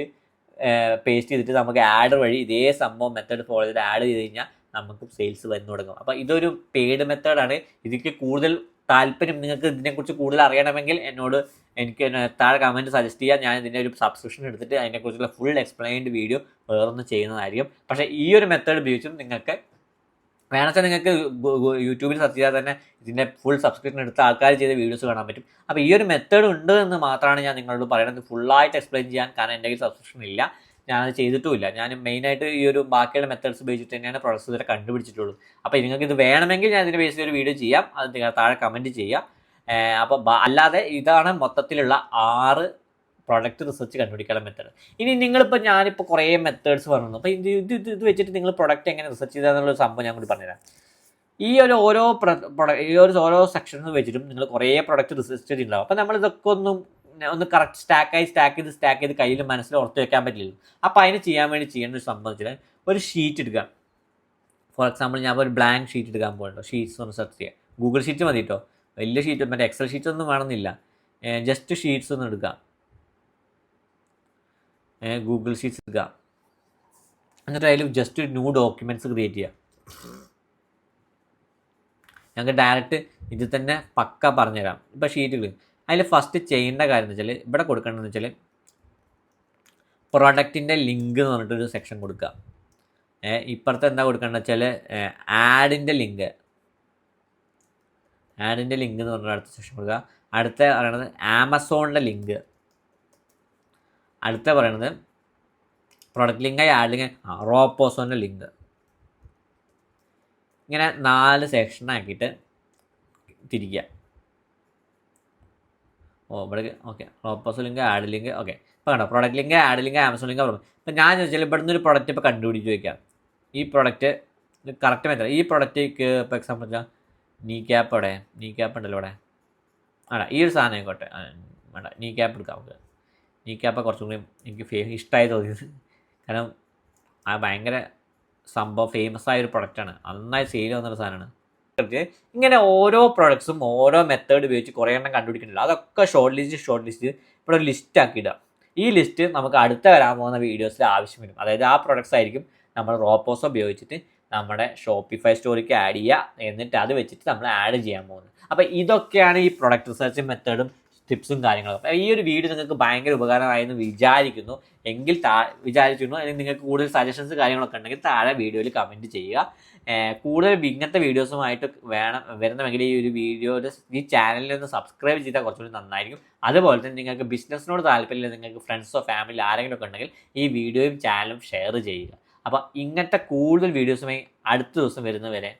പേസ്റ്റ് ചെയ്തിട്ട് നമുക്ക് ആഡ് വഴി ഇതേ സംഭവം മെത്തേഡ് ഫോളോ ചെയ്തിട്ട് ആഡ് ചെയ്ത് കഴിഞ്ഞാൽ നമുക്ക് സെയിൽസ് വന്നു തുടങ്ങും. അപ്പോൾ ഇതൊരു പെയ്ഡ് മെത്തേഡാണ്. ഇതിക്ക് കൂടുതൽ താല്പര്യം, നിങ്ങൾക്ക് ഇതിനെക്കുറിച്ച് കൂടുതൽ അറിയണമെങ്കിൽ എനിക്ക് താഴെ കമൻറ്റ് സജസ്റ്റ് ചെയ്യാം. ഞാൻ ഇതിൻ്റെ ഒരു സബ്സ്ക്രിപ്ഷൻ എടുത്തിട്ട് അതിനെക്കുറിച്ചുള്ള ഫുൾ എക്സ്പ്ലെയിൻഡ് വീഡിയോ വേറൊന്നും ചെയ്യുന്നതായിരിക്കും. പക്ഷേ ഈ ഒരു മെത്തേഡ് ഉപയോഗിച്ചും നിങ്ങൾക്ക് വേണമെച്ചാൽ നിങ്ങൾക്ക് യൂട്യൂബിൽ സെർച്ച് ചെയ്താൽ തന്നെ ഇതിൻ്റെ ഫുൾ സബ്സ്ക്രിപ്ഷൻ എടുത്ത ആൾക്കാർ ചെയ്ത വീഡിയോസ് കാണാൻ പറ്റും. അപ്പോൾ ഈ ഒരു മെത്തേഡ് ഉണ്ട് എന്ന് മാത്രമാണ് ഞാൻ നിങ്ങളോട് പറയുന്നത്. ഫുള്ളായിട്ട് എക്സ്പ്ലെയിൻ ചെയ്യാൻ, കാരണം എൻ്റെ കയ്യിൽ സബ്സ്ക്രിപ്ഷൻ ഇല്ല, ഞാനത് ചെയ്തിട്ടുമില്ല. ഞാൻ മെയിനായിട്ട് ഈ ഒരു ബാക്കിയുള്ള മെത്തേഡ്സ് ഉപയോഗിച്ചിട്ട് തന്നെയാണ് പ്രൊഡക്ട്സ് ഇതുവരെ കണ്ടുപിടിച്ചിട്ടുള്ളൂ. അപ്പോൾ നിങ്ങൾക്ക് ഇത് വേണമെങ്കിൽ ഞാൻ ഇതിൻ്റെ ബേസിൽ ഒരു വീഡിയോ ചെയ്യാം, അത് നിങ്ങൾ താഴെ കമൻറ്റ് ചെയ്യാം. അപ്പോൾ അല്ലാതെ ഇതാണ് മൊത്തത്തിലുള്ള 6 പ്രൊഡക്റ്റ് റിസർച്ച് കണ്ടുപിടിക്കാനുള്ള മെത്തേഡ്. ഇനി ഞാനിപ്പോൾ കുറേ മെത്തേഡ്സ് പറഞ്ഞു. അപ്പോൾ ഇത് വെച്ചിട്ട് നിങ്ങൾ പ്രൊഡക്റ്റ് എങ്ങനെ റിസർച്ച് ചെയ്താൽ എന്നുള്ളൊരു സംഭവം ഞാൻ കൂടി പറഞ്ഞുതരാം. ഈ ഒരു ഓരോ സെക്ഷൻസ് വെച്ചിട്ടും നിങ്ങൾ കുറേ പ്രൊഡക്റ്റ് റിസർച്ച് ചെയ്തിട്ടുണ്ടാവും. അപ്പോൾ നമ്മൾ ഇതൊക്കെ ഒന്ന് കറക്റ്റ് സ്റ്റാക്ക് ചെയ്ത് കയ്യിൽ മനസ്സിൽ ഓർത്ത് വെക്കാൻ പറ്റില്ല. അപ്പോൾ അതിന് ചെയ്യാൻ വേണ്ടി ചെയ്യേണ്ട ഒരു സംഭവം വെച്ചാൽ ഒരു ഷീറ്റ് എടുക്കുക. ഫോർ എക്സാമ്പിൾ ഞാൻ ഒരു ബ്ലാങ്ക് ഷീറ്റ് എടുക്കാൻ പോകുന്നുണ്ടോ, ഷീറ്റ്സ് ഒന്ന് സെർച്ച് ചെയ്യുക. ഗൂഗിൾ ഷീറ്റ് മതി കേട്ടോ, വലിയ ഷീറ്റ് മറ്റേ എക്സൽ ഷീറ്റ് ഒന്നും വേണമെന്നില്ല. ജസ്റ്റ് ഷീറ്റ്സ് ഒന്ന് എടുക്കുക, ഗൂഗിൾ ഷീറ്റ്സ് എടുക്കുക. എന്നിട്ട് അതിൽ ജസ്റ്റ് ന്യൂ ഡോക്യുമെൻറ്റ്സ് ക്രിയേറ്റ് ചെയ്യുക. ഞങ്ങൾക്ക് ഡയറക്റ്റ് ഇതിൽ തന്നെ പക്ക പറഞ്ഞുതരാം. ഇപ്പോൾ ഷീറ്റുകൾ അതിൽ ഫസ്റ്റ് ചെയ്യേണ്ട കാര്യം എന്ന് വെച്ചാൽ ഇവിടെ കൊടുക്കേണ്ടതെന്ന് വെച്ചാൽ പ്രൊഡക്റ്റിൻ്റെ ലിങ്ക് എന്ന് പറഞ്ഞിട്ടൊരു സെക്ഷൻ കൊടുക്കുക. ഇപ്പുറത്ത് എന്താ കൊടുക്കേണ്ടത് വെച്ചാൽ ആഡിൻ്റെ ലിങ്ക് എന്ന് പറഞ്ഞിട്ട് അടുത്ത സെക്ഷൻ കൊടുക്കുക. അടുത്ത പറയണത് ആമസോണിൻ്റെ ലിങ്ക്, അടുത്ത പറയണത് പ്രൊഡക്റ്റ് ലിങ്കായി ആഡ് ലിങ്ക്, റോപ്പോസോൻ്റെ ലിങ്ക്. ഇങ്ങനെ 4 സെക്ഷനാക്കിയിട്ട് തിരിക്കുക. ഇവിടെ okay, Roposo link, add link. Okay, ഇപ്പോൾ കണ്ടോ product link, add link, Amazon link. ഇപ്പോൾ ഞാൻ ചോദിച്ചാൽ ഇവിടെ നിന്നൊരു പ്രൊഡക്റ്റ് ഇപ്പോൾ കണ്ടുപിടിച്ച് വയ്ക്കാം. ഈ പ്രൊഡക്റ്റ് കറക്റ്റ് മെത്തേഡ്. ഈ പ്രൊഡക്റ്റ് ഇപ്പോൾ എക്സാമ്പിൾ വെച്ചാൽ നീ ക്യാപ്പ് ഉണ്ടല്ലോ ഇവിടെ. ഈ ഒരു സാധനം ആയിക്കോട്ടെ, വേണ്ട നീ ക്യാപ്പ് എടുക്കാം. നമുക്ക് നീ ക്യാപ്പ് കുറച്ചും കൂടി എനിക്ക് ഇഷ്ടമായി തോന്നിയത്. കാരണം ഭയങ്കര സംഭവം ഫേമസ് ആയൊരു പ്രൊഡക്റ്റാണ്, നന്നായി സെയിൽ വന്നൊരു സാധനമാണ്. ഇങ്ങനെ ഓരോ പ്രൊഡക്ട്സും ഓരോ മെത്തേഡ് ഉപയോഗിച്ച് കുറേ എണ്ണം കണ്ടുപിടിക്കുന്നില്ല. അതൊക്കെ ഷോർട്ട് ലിസ്റ്റ് ഇവിടെ ഒരു ലിസ്റ്റ് ആക്കിയിടുക. ഈ ലിസ്റ്റ് നമുക്ക് അടുത്ത വരാൻ പോകുന്ന വീഡിയോസിൽ ആവശ്യം വരും. അതായത് ആ പ്രൊഡക്ട്സ് ആയിരിക്കും നമ്മൾ റോപ്പോസോ ഉപയോഗിച്ചിട്ട് നമ്മുടെ ഷോപ്പിഫൈ സ്റ്റോറിക്ക് ആഡ് ചെയ്യുക, എന്നിട്ട് അത് വെച്ചിട്ട് നമ്മൾ ആഡ് ചെയ്യാൻ പോകുന്നത്. അപ്പോൾ ഇതൊക്കെയാണ് ഈ പ്രൊഡക്റ്റ് റിസർച്ച് മെത്തേഡും ടിപ്സും കാര്യങ്ങളും. അപ്പോൾ ഈ ഒരു വീഡിയോ നിങ്ങൾക്ക് ഭയങ്കര ഉപകാരമായെന്ന് വിചാരിക്കുന്നു. അല്ലെങ്കിൽ നിങ്ങൾക്ക് കൂടുതൽ സജഷൻസ് കാര്യങ്ങളൊക്കെ ഉണ്ടെങ്കിൽ താഴെ വീഡിയോയിൽ കമൻറ്റ് ചെയ്യുക. കൂടുതൽ ഇങ്ങനത്തെ വീഡിയോസുമായിട്ട് വരുന്നതെങ്കിൽ ഈ ചാനലിൽ ഒന്ന് സബ്സ്ക്രൈബ് ചെയ്താൽ കുറച്ചുകൂടി നന്നായിരിക്കും. അതുപോലെ തന്നെ നിങ്ങൾക്ക് ബിസിനസ്സിനോട് താല്പര്യമില്ല, നിങ്ങൾക്ക് ഫ്രണ്ട്സോ ഫാമിലി ആരെങ്കിലും ഒക്കെ ഉണ്ടെങ്കിൽ ഈ വീഡിയോയും ചാനലും ഷെയർ ചെയ്യുക. അപ്പോൾ ഇങ്ങനത്തെ കൂടുതൽ വീഡിയോസുമായി അടുത്ത ദിവസം വരുന്നവരെ